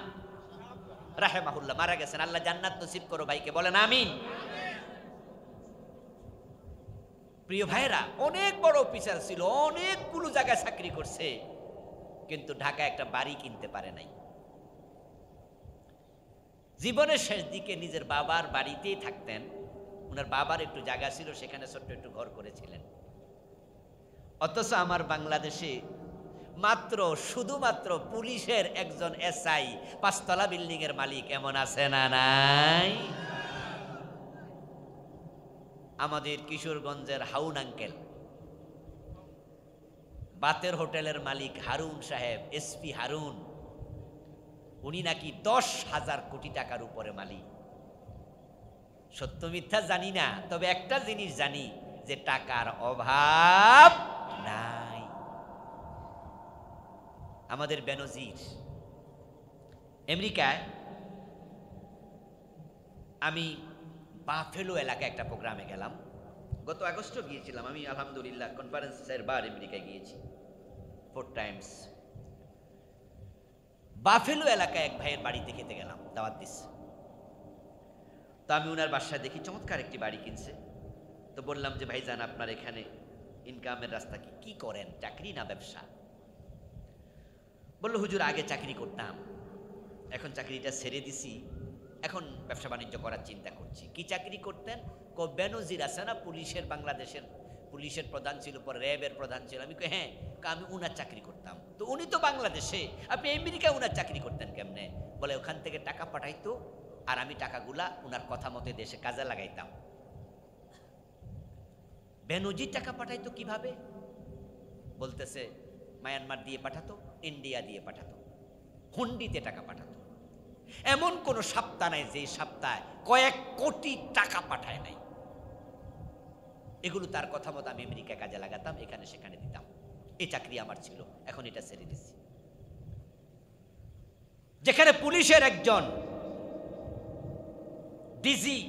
রাহেমাহুল্লাহ, মারা গেছেন, আল্লাহ জান্নাত নসিব করো ভাইকে, বলেন আমিন। প্রিয় ভাইরা, অনেক বড় অফিসার ছিল, অনেকগুলো জায়গায় চাকরি করছে, কিন্তু ঢাকায় একটা বাড়ি কিনতে পারে নাই। জীবনের শেষ দিকে নিজের বাবার বাড়িতেই থাকতেন। ওনার বাবার একটু জায়গা ছিল, সেখানে ছোট্ট একটু ঘর করেছিলেন। অথচ আমার বাংলাদেশে শুধুমাত্র পুলিশের একজন এসআই 5 তলা বিল্ডিং এর মালিক এমন আছে না নাই? আমাদের কিশোরগঞ্জের হাউন আঙ্কেল, বাতের হোটেলের মালিক হারুন সাহেব, এসপি হারুন, উনি নাকি 10,000 কোটি টাকার উপরে মালিক। সত্য মিথ্যা জানি না, তবে একটা জিনিস জানি যে টাকার অভাব নাই। আমাদের বেনজির আমেরিকায়, আমি বাফেলো এলাকায় একটা প্রোগ্রামে গেলাম, গত আগস্টে গিয়েছিলাম আমি, আলহামদুলিল্লাহ কনফারেন্সের বার আমেরিকায় গিয়েছি 4 টাইমস। বাফেলো এলাকায় এক ভাইয়ের বাড়িতে খেতে গেলাম, দাওয়াত দিচ্ছে। তো আমি ওনার বাসায় দেখি চমৎকার একটি বাড়ি কিনছে। তো বললাম যে ভাইজান, আপনার এখানে ইনকামের রাস্তা কি করেন, চাকরি না ব্যবসা? বললো হুজুর, আগে চাকরি করতাম, এখন চাকরিটা ছেড়ে দিছি, এখন ব্যবসা বাণিজ্য করার চিন্তা করছি। কি চাকরি করতেন? বেনজির আছে না পুলিশের, বাংলাদেশের পুলিশের প্রধান ছিল, পরে র্যাবের প্রধান ছিল। আমি হ্যাঁ, আমি উনার চাকরি করতাম। তো উনি তো বাংলাদেশে, আপনি আমেরিকায় উনার চাকরি করতেন কেমনে? বলে ওখান থেকে টাকা পাঠাইতো, আর আমি টাকাগুলা উনার কথা মতো দেশে কাজে লাগাইতাম। বেনজির টাকা পাঠাইতো কিভাবে? বলতেছে মায়ানমার দিয়ে পাঠাতো, ইন্ডিয়া দিয়ে পাঠাতো, হুন্ডিতে টাকা পাঠাতো। এমন কোন সপ্তাহ নাই যে সপ্তাহে কয়েক কোটি টাকা পাঠায় নাই। এগুলো তার কথা মতো আমি আমেরিকা কাজে লাগাতাম, এখানে সেখানে দিতাম। এই চাকরি আমার ছিল, এখন এটা ছেড়ে দিচ্ছি। যেখানে পুলিশের একজন ডিজি,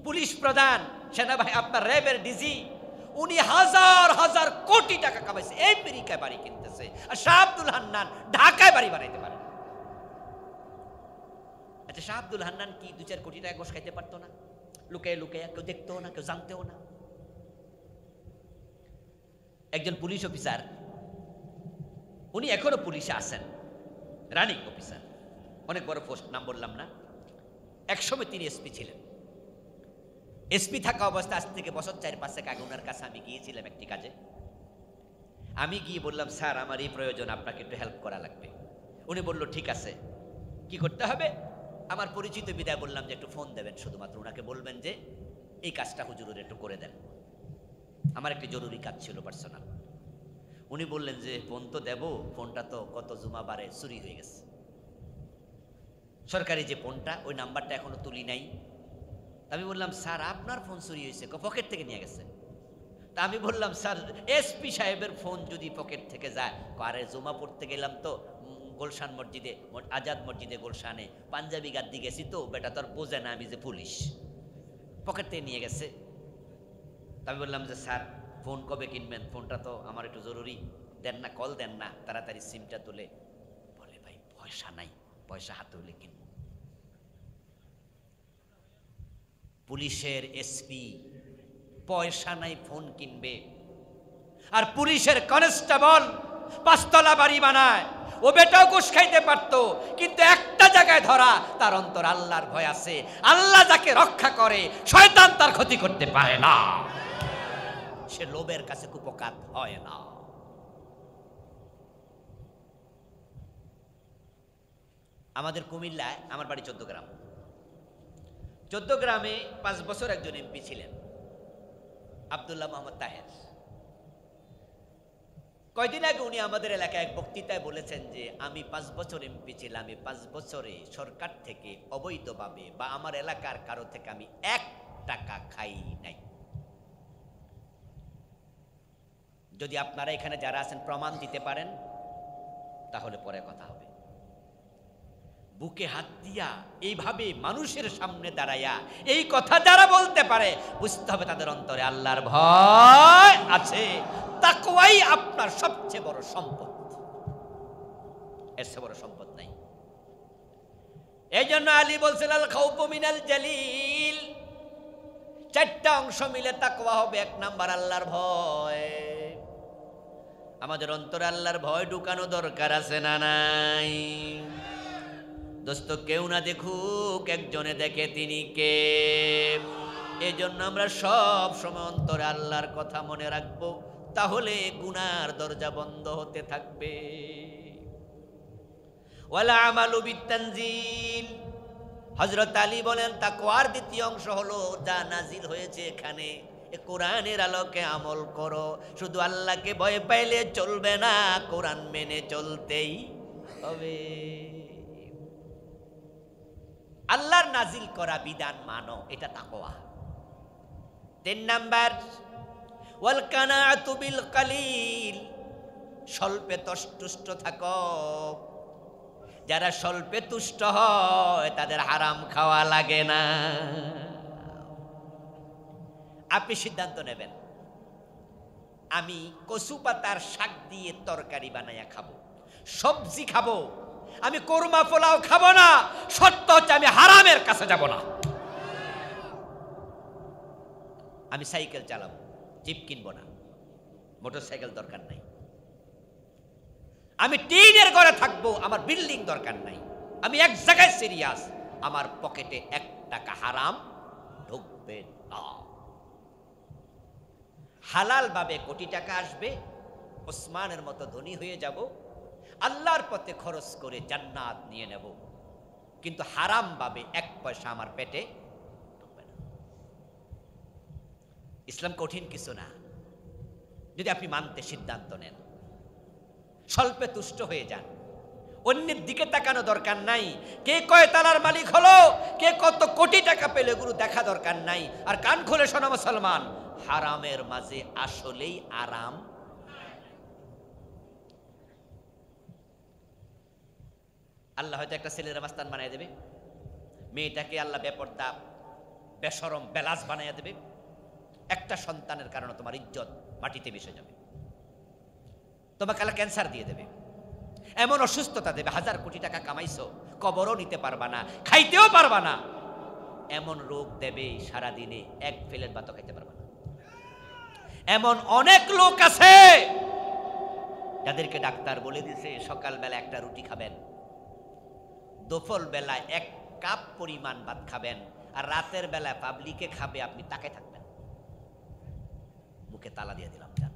পুলিশ প্রধান, সেনাবাহিনী, আপনার র্যাবের ডিজি, উনি হাজার হাজার কোটি টাকা কামাইছে, আমেরিকায় বাড়ি কিনতেছে, আর শাহ আব্দুল হান্নান ঢাকায় বাড়ি বানাইতে পারে। আচ্ছা, শাহ আব্দুল হান্নান কি 2-4 কোটি টাকা ঘোষ খাইতে পারতো না? লুকায় লুকায়, কেউ দেখতেও না, কেউ জানতেও না। একজন পুলিশ অফিসার, উনি এখনো পুলিশে আছেন, রানিং অফিসার, অনেক বড় পোস্ট, নাম বললাম না। একসময় তিনি এসপি ছিলেন। এসপি থাকা অবস্থা আজ থেকে বছর 4-5 আগে ওনার কাছে আমি গিয়েছিলাম একটি কাজে। আমি গিয়ে বললাম, স্যার আমার এই প্রয়োজন, আপনাকে একটু হেল্প করা লাগবে। উনি বলল, ঠিক আছে, কি করতে হবে? আমার পরিচিত বিদায় বললাম যে একটু ফোন দেবেন, শুধুমাত্র ওনাকে বলবেন যে এই কাজটা হুজুরের একটু করে দেন, আমার একটি জরুরি কাজ ছিল পার্সোনাল। উনি বললেন যে ফোন তো দেব, ফোনটা তো গত জুমাবারে চুরি হয়ে গেছে, সরকারি যে ফোনটা, ওই নাম্বারটা এখনো তুলি নাই। আমি বললাম, স্যার আপনার ফোন চুরি হয়েছে, পকেট থেকে নিয়ে গেছে। তা আমি বললাম, স্যার এসপি সাহেবের ফোন যদি পকেট থেকে যায়, আরে জুমা পড়তে গেলাম তো গুলশান মসজিদে, আজাদ মসজিদে গুলশানে, পাঞ্জাবি গাদ্দি গেছি, তো বেটা তোর বোঝে না আমি যে পুলিশ, পকেট থেকে নিয়ে গেছে। আমি বললাম যে স্যার ফোন কবে কিনবেন, ফোনটা তো আমার একটু জরুরি, দেন না, কল দেন না, তাড়াতাড়ি সিমটা তুলে। বলে, ভাই পয়সা নাই, পয়সা হাতে হলে কিনব। পুলিশের এসপি পয়সা নাই, ফোন কিনবে, আর পুলিশের কনস্টেবল 5 তলা বাড়ি বানায়। ও বেটাও ঘুষ খাইতে পারত, কিন্তু একটা জায়গায় ধরা, তার অন্তর আল্লাহর ভয় আছে। আল্লাহ যাকে রক্ষা করে, শয়তান তার ক্ষতি করতে পারে না, সে লোভের কাছে কুপকাত হয় না। আমাদের কুমিল্লায়, আমার বাড়ি 14 গ্রাম, 14 গ্রামে 5 বছর একজন এমপি ছিলেন, আব্দুল্লাহ মোহাম্মদ তাহের। কয়দিন আগে উনি আমাদের এলাকায় এক বক্তৃতায় বলেছেন যে আমি 5 বছর এমপি ছিলাম, আমি 5 বছরে সরকার থেকে অবৈধভাবে বা আমার এলাকার কারো থেকে আমি 1 টাকা খাই নাই। যদি আপনারা এখানে যারা আছেন প্রমাণ দিতে পারেন, তাহলে পরে কথা হবে। বুকে হাত দিয়া এইভাবে মানুষের সামনে দাঁড়াইয়া এই কথা যারা বলতে পারে, বুঝতে হবে তাদের অন্তরে আল্লাহর ভয় আছে। তাকওয়াই আপনার সবচেয়ে বড় সম্পদ, এর চেয়ে বড় সম্পদ নাই। এই জন্য আলী বলছেন, আল খাউফু মিনাল জালিল, 4টা অংশ মিলে তাকওয়া হবে। 1 নাম্বার আল্লাহর ভয়। আমাদের অন্তরে আল্লাহর ভয় ঢুকানো দরকার আছে না নাই? দোস্ত, কেউ না দেখুক, একজনে দেখে তিনি কে। এজন্য আমরা সব সময় অন্তরে আল্লাহর কথা মনে রাখবো, তাহলে গুনার দরজা বন্ধ হতে থাকবে। ওয়ালা আমালু বিতানজিল, হযরত আলী বলেন তাকওয়ার দ্বিতীয় অংশ হলো যা নাজিল হয়েছে এখানে, কোরআনের আলোকে আমল করো। শুধু আল্লাহকে ভয় পাইলে চলবে না, কোরআন মেনে চলতেই হবে। আল্লাহর নাজিল করা বিধান মানো, এটা তাকওয়া। 3 নাম্বার, ওয়াল কানাআতু বিল কালিল, স্বল্পে তুষ্ট থাকো। যারা স্বল্পে তুষ্ট হয় তাদের হারাম খাওয়া লাগে না। আপনি সিদ্ধান্ত নেবেন, আমি কচু পাতার শাক দিয়ে তরকারি বানাইয়া খাবো, সবজি খাবো, আমি কোরমা পোলাও খাবো না। শর্ত হচ্ছে আমি হারামের কাছে যাব না। আমি সাইকেল চালাবো, জিপ কিনবো না, মোটর সাইকেল দরকার নাই। আমি টিনের ঘরে থাকবো, আমার বিল্ডিং দরকার নাই। আমি এক জায়গায় সিরিয়াস, আমার পকেটে 1 টাকা হারাম ঢুকবে না। হালাল ভাবে কোটি টাকা আসবে, ওসমানের মতো ধনী হয়ে যাব, আল্লাহর পথে খরচ করে জান্নাত নিয়ে নেব। কিন্তু হারাম ভাবে 1 পয়সা আমার পেটে ঢুকবে না। ইসলাম কঠিন কিছু না, যদি আপনি মানতে সিদ্ধান্ত নেন। স্বল্পে তুষ্ট হয়ে যান, অন্যের দিকে তাকানো দরকার নাই। কে কয় তালার মালিক হলো, কে কত কোটি টাকা পেলে, এগুলো দেখা দরকার নাই। আর কান খুলে শোনো মুসলমান, হারামের মাঝে আসলেই আরাম। আল্লাহ হয়তো একটা ছেলের মাস্তান বানিয়ে দেবে, মেয়েটাকে আল্লাহ বেপর্দা বেশরম বেলাস বানিয়ে দেবে। একটা সন্তানের কারণে তোমার ইজ্জত মাটিতে মিশে যাবে, তোমাকে আল্লাহ ক্যান্সার দিয়ে দেবে, এমন অসুস্থতা দেবে, 1000 কোটি টাকা কামাইছো কবরও নিতে পারবা না, খাইতেও পারবা না, এমন রোগ দেবে সারাদিনে এক প্লেট ভাতও খাইতে পারবা না। এমন অনেক লোক আছে যাদেরকে ডাক্তার বলে দিয়েছে সকালবেলা একটা রুটি খাবেন, দুপুর বেলায় 1 কাপ পরিমাণ ভাত খাবেন, আর রাতের বেলায় পাবলিকে খাবে, আপনি তাকে থাকবেন। মুখে তালা দিয়ে দিলাম। যান।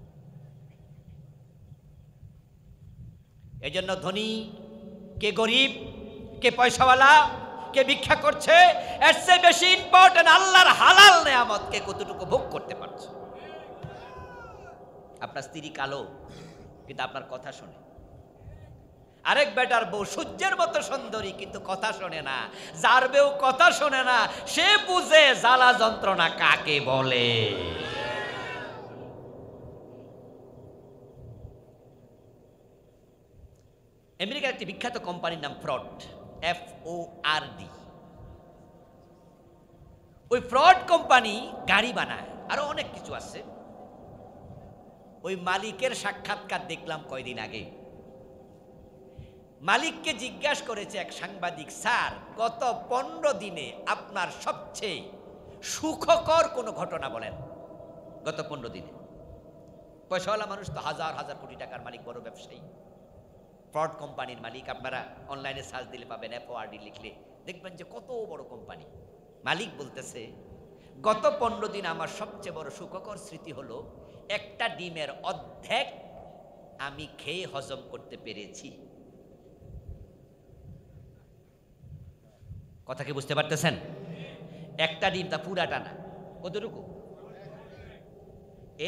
এই জন্য ধনী কে গরিব, কে পয়সাওয়ালা, কে ভিক্ষা করছে, এর চেয়ে বেশি ইম্পর্টেন্ট আল্লাহর হালাল নেয়ামত কে কতটুকু ভোগ করতে পারছে। আপনার স্ত্রী কালো কিন্তু আপনার কথা শোনে, আরেক বেটার বউ সূর্যের মতো সুন্দরী কিন্তু কথা শোনে না। যার বউ কথা শোনে না সে বুঝে জ্বালা যন্ত্রণা কাকে বলে। আমেরিকার একটি বিখ্যাত কোম্পানির নাম ফ্রড, FORD। ওই ফ্রড কোম্পানি গাড়ি বানায়, আরো অনেক কিছু আছে। ওই মালিকের সাক্ষাৎকার দেখলাম কয়দিন আগে। মালিককে জিজ্ঞাসা করেছে এক সাংবাদিক, স্যার গত 15 দিনে আপনার সবচেয়ে সুখকর কোন ঘটনা বলেন। গত 15 দিনে। পয়সাওয়ালা মানুষ তো 1000 কোটি টাকার মালিক, বড় ব্যবসায়ী, ফ্রড কোম্পানির মালিক। আপনারা অনলাইনে সার্চ দিলে পাবেন, FORD লিখলে দেখবেন যে কত বড় কোম্পানি। মালিক বলতেছে গত 15 দিন আমার সবচেয়ে বড় সুখকর স্মৃতি হলো একটা ডিমের অর্ধেক আমি খেয়ে হজম করতে পেরেছি। কথা কি বুঝতে পারতেছেন? একটা ডিম, তা পুরাটা না, কতটুকু।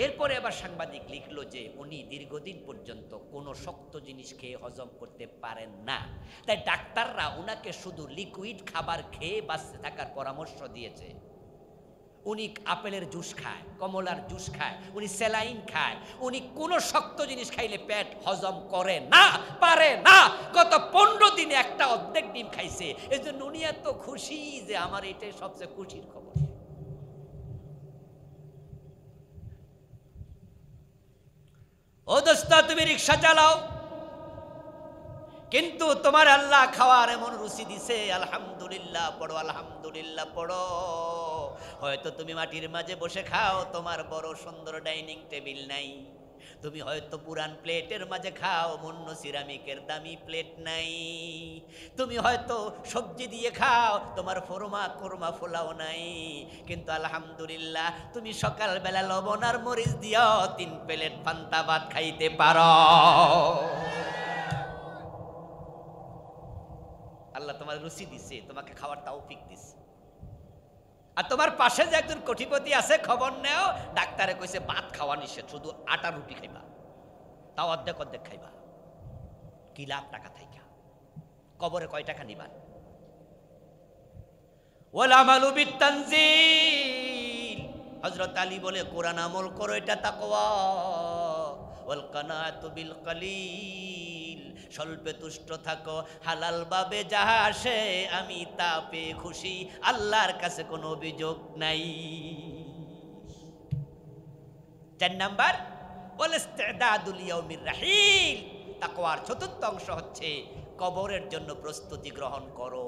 এরপরে আবার সাংবাদিক লিখলো যে উনি দীর্ঘদিন পর্যন্ত কোনো শক্ত জিনিস খেয়ে হজম করতে পারেন না, তাই ডাক্তাররা উনাকে শুধু লিকুইড খাবার খেয়ে বাঁচতে থাকার পরামর্শ দিয়েছে। উনি আপেলের জুস খায়, কমলার জুস খায়, উনি স্যালাইন খায়, উনি কোনো শক্ত জিনিস খাইলে পেট হজম করে না, পারে না। গত 15 দিনে একটা অর্ধেক ডিম খাইছে, এই জন্য উনি এত খুশি যে আমার এটাই সবচেয়ে খুশির খবর। ও দোস্ত, তুমি রিক্সা চালাও কিন্তু তোমার আল্লাহ খাওয়ার এমন রুচি দিছে, আলহামদুলিল্লাহ পড়ো, আলহামদুলিল্লাহ পড়ো। হয়তো তুমি মাটির মাঝে বসে খাও, তোমার বড় সুন্দর ডাইনিং টেবিল নাই। তুমি হয়তো পুরান প্লেটের মাঝে খাও, মুন্ন সিরামিকের দামি প্লেট নাই। তুমি হয়তো সবজি দিয়ে খাও, তোমার কোরমা ফোলাও নাই। কিন্তু আলহামদুলিল্লাহ তুমি সকালবেলা লবণ আর মরিচ দিয়েও 3 প্লেট পান্তা ভাত খাইতে পারো। আল্লাহ তোমার রুচি দিছে, তোমাকে খাওয়ার তৌফিক দিছে। আর তোমার পাশে যে একজন কোটিপতি আছে, খবর নেও, ডাক্তারে কইছে ভাত খাওয়া নিষেধ, শুধু আটা রুটি খাইবা, তাও অর্ধেক অর্ধেক খাইবা। কি লাখ টাকা থাইকা কবরে কয় টাকা নিবা? ওয়াল আমালু বিতানজিল, হযরত আলী বলে কোরআন আমল করো, এটা তাকওয়া। ওয়াল কানাতু বিল কালিল, স্বল্পে তুষ্ট থাকো, হালাল ভাবে যাহা আসে আমি তা পেয়ে খুশি, আল্লাহর কাছে কোনো অভিযোগ নাই। 4 নাম্বার ওয়াল ইস্তিদাদু লিয়াউমির রাহিল, তাকওয়ার 4র্থ অংশ হচ্ছে কবরের জন্য প্রস্তুতি গ্রহণ করো।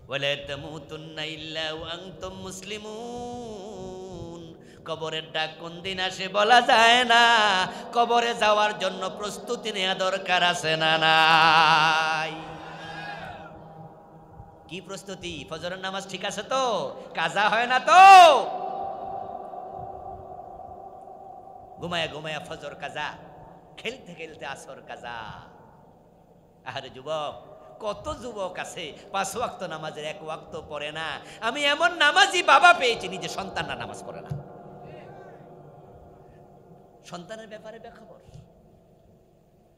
ওয়ালা তামুতুন্না ইল্লা ওয়া আনতুম মুসলিমুন, কবরের ডাক কোন দিন আসে বলা যায় না। কবরে যাওয়ার জন্য প্রস্তুতি নেওয়া দরকার আছে না নাই? কি প্রস্তুতি? ফজরের নামাজ ঠিক আছে তো? কাজা হয় না তো? ঘুমায়া ঘুমায়া ফজর কাজা, খেলতে খেলতে আসর কাজা। আরে যুবক, কত যুবক আছে 5 ওয়াক্ত নামাজের 1 ওয়াক্ত পড়ে না। আমি এমন নামাজি বাবা পেয়েছি নিজে সন্তানরা নামাজ পড়ে না। সন্তানের ব্যাপারে বেখবর।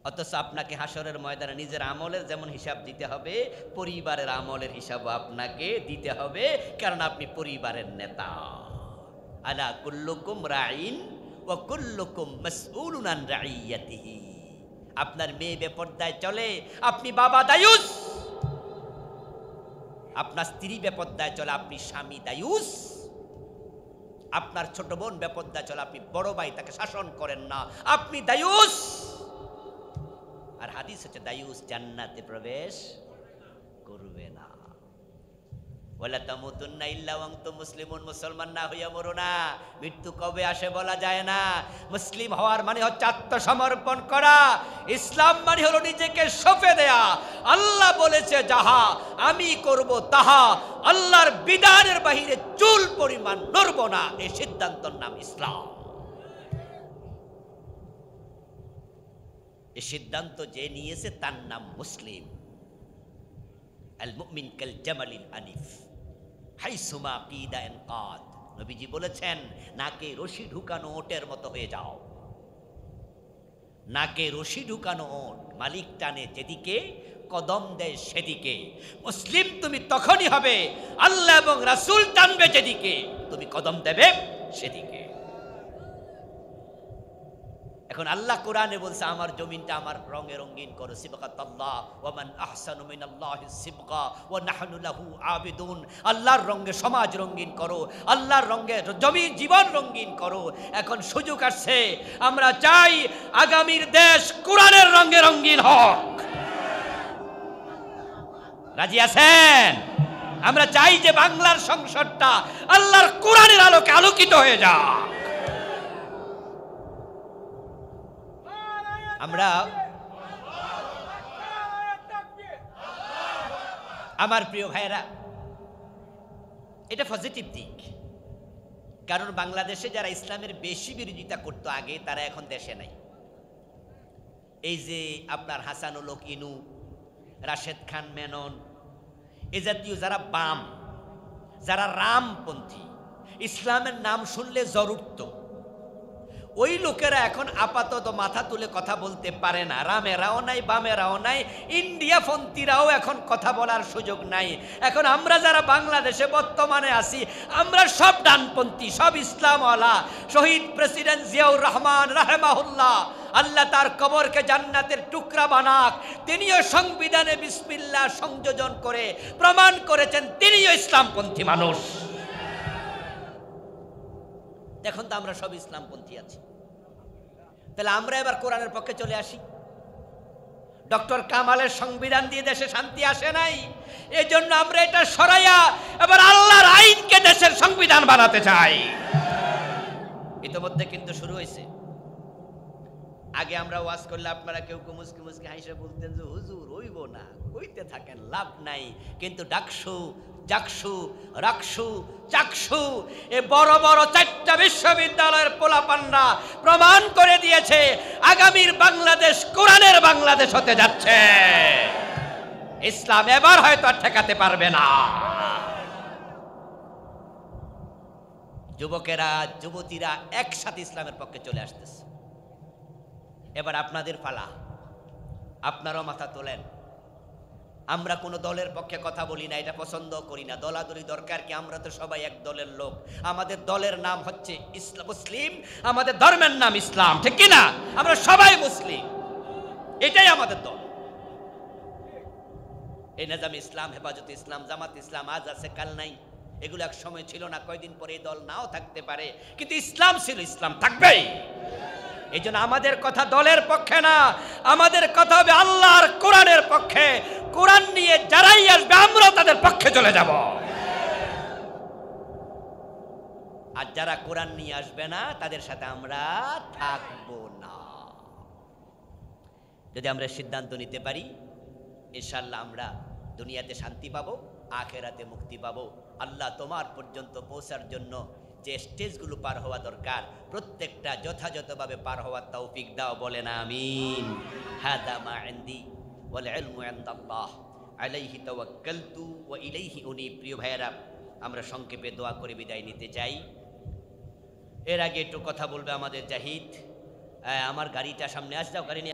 অথচ আপনাকে হাসরের ময়দানে নিজের আমলের যেমন হিসাব দিতে হবে, পরিবারের আমলের হিসাবও আপনাকে দিতে হবে, কারণ আপনি পরিবারের নেতা। আলা কুল্লুকুম রাইন ওয়া কুল্লুকুম মাসউলুন আন রাইয়াতিহি। আপনার মেয়ে বেপরদায় চলে, আপনি বাবা দায়ুস। আপনার স্ত্রী বেপরদায় চলে, আপনি স্বামী দায়ুস। আপনার ছোট বোন বেপরদায় চলে, আপনি বড় ভাই, তাকে শাসন করেন না, আপনি দায়ুস। আর হাদিস হচ্ছে দায়ুস জান্নাতে প্রবেশ করবে না। ওয়ালা তামুতুন্না ইল্লা ওয়া আনতুম মুসলিমুন, মুসলমান না হইয়া মরো না। মৃত্যু কবে আসে বলা যায় না। মুসলিম হওয়ার মানে হচ্ছে আত্মসমর্পণ করা। ইসলাম মানে হলো নিজেকে সঁপে দেয়া। আল্লাহ বলেছে যাহা, আমি করব তাহা। আল্লাহর বিধানের বাহিরে চুল পরিমাণ নড়ব না, এই সিদ্ধান্তর নাম ইসলাম। এই সিদ্ধান্ত যে নিয়েছে তার নাম মুসলিম। আল মুমিন কাল জামালিল আনিফ হাইসুমা কিদা ইনকাদ। নবীজি বলেছেন, নাকে রশি ঢুকানো ওটের মতো হয়ে যাও। নাকে রশি ঢুকানো ওট, মালিক টানে যেদিকে, কদম দেয় সেদিকে। মুসলিম তুমি তখনই হবে আল্লাহ এবং রাসূল টানবে যেদিকে, তুমি কদম দেবে সেদিকে। এখন আল্লাহ কোরআনে বলছে, আমার জমিনটা আমার রঙে রঙিন করো। সিবগাতাল্লাহ ওয়া মান আহসানু মিনাল্লাহি সিবগা ওয়া নাহনু লাহু আবিদুন। আল্লাহর রঙে সমাজ রঙিন করো, আল্লাহর রঙে জমি জীবন রঙিন করো। এখন সুযোগ আসছে, আমরা চাই আগামীর দেশ কোরআনের রঙে রঙিন হোক। রাজি আছেন? আমরা চাই যে বাংলার সংসদটা আল্লাহর কোরআনের আলোকে আলোকিত হয়ে যাক। আমরা আমার প্রিয় ভাইয়েরা, এটা পজিটিভ দিক। কারণ বাংলাদেশে যারা ইসলামের বেশি বিরোধিতা করতো আগে, তারা এখন দেশে নাই। এই যে আপনার হাসানুল হক ইনু, রাশেদ খান মেনন, এ জাতীয় যারা বাম, যারা রামপন্থী, ইসলামের নাম শুনলে জ্বর উঠত, ওই লোকেরা এখন আপাতত মাথা তুলে কথা বলতে পারে না। রামেরাও নাই, বামেরাও নাই, ইন্ডিয়াপন্থীরাও এখন কথা বলার সুযোগ নাই। এখন আমরা যারা বাংলাদেশে বর্তমানে আছি, আমরা সব ডানপন্থী, সব ইসলামওয়ালা। শহীদ প্রেসিডেন্ট জিয়াউর রহমান রাহেমাহুল্লাহ, আল্লাহ তার কবরকে জান্নাতের টুকরা বানাক, তিনিও সংবিধানে বিসমিল্লাহ সংযোজন করে প্রমাণ করেছেন তিনিও ইসলামপন্থী মানুষ। এখন তো আমরা সব ইসলামপন্থী আছি। তাহলে আমরা এবার কোরআনের পক্ষে চলে আসি। ডক্টর কামালের সংবিধান দিয়ে দেশে শান্তি আসে নাই, এই জন্য আমরা এটা সরাইয়া এবার আল্লাহর আইনকে দেশের সংবিধান বানাতে চাই। ইতিমধ্যে কিন্তু শুরু হয়েছে। আগে আমরা ওয়াজ করলে আপনারা কেউ মুসকি মুসকি হাসে বলতেন যে হুজুর হইব না, কইতে থাকেন, লাভ নাই। কিন্তু ডাকসু, জাকসু, রাকসু, চাকসু, এ বড় বড় 4টা বিশ্ববিদ্যালয়ের পোলাপানরা প্রমাণ করে দিয়েছে আগামীর বাংলাদেশ কোরআনের বাংলাদেশ হতে যাচ্ছে। ইসলাম এবার হয়তো আর ঠেকাতে পারবে না। যুবকেরা, যুবতীরা একসাথে ইসলামের পক্ষে চলে আসতেছে। এবার আপনাদের পালা, আপনারাও মাথা তোলেন। আমরা কোনো দলের পক্ষে কথা বলি না, এটা পছন্দ করি না। দলাদলি দরকার কি? আমরা তো সবাই এক দলের লোক। আমাদের দলের নাম হচ্ছে ইসলাম, মুসলিম। আমাদের ধর্মের নাম ইসলাম, ঠিক কি না? আমরা সবাই মুসলিম, এটাই আমাদের দল। এই নিজাম ইসলাম, হেফাজত ইসলাম, জামাত ইসলাম আজ আছে কাল নাই। এগুলো এক সময় ছিল না, কয়দিন পরে এই দল নাও থাকতে পারে, কিন্তু ইসলাম ছিল, ইসলাম থাকবেই। এই জন্য আমাদের কথা দলের পক্ষে না, আমাদের কথা হবে আল্লাহর কোরআনের পক্ষে। কোরআন নিয়ে যারাই আসবে আমরা তাদের পক্ষে চলে যাব। আর যারা কোরআন নিয়ে আসবে না তাদের সাথে আমরা থাকবো না। যদি আমরা সিদ্ধান্ত নিতে পারি, ইনশাআল্লাহ আমরা দুনিয়াতে শান্তি পাবো, আখিরাতে মুক্তি পাবো। আল্লাহ তোমার পর্যন্ত পৌঁছার জন্য যে স্টেজগুলো পার হওয়া দরকার, প্রত্যেকটা যথাযথভাবে পার হওয়ার তৌফিক দাও, বলেন আমিন। হাদা মা ইনদি ওয়াল ইলমু ইনদাল্লাহ আলাইহি তাওয়াক্কালতু ওয়া ইলাইহি উনীব। প্রিয় ভাইয়েরা, আমরা সংক্ষেপে দোয়া করে বিদায় নিতে চাই। এর আগে একটু কথা বলবে আমাদের জাহিদ। আমার গাড়িটা সামনে আসে, যাও, গাড়ি নিয়ে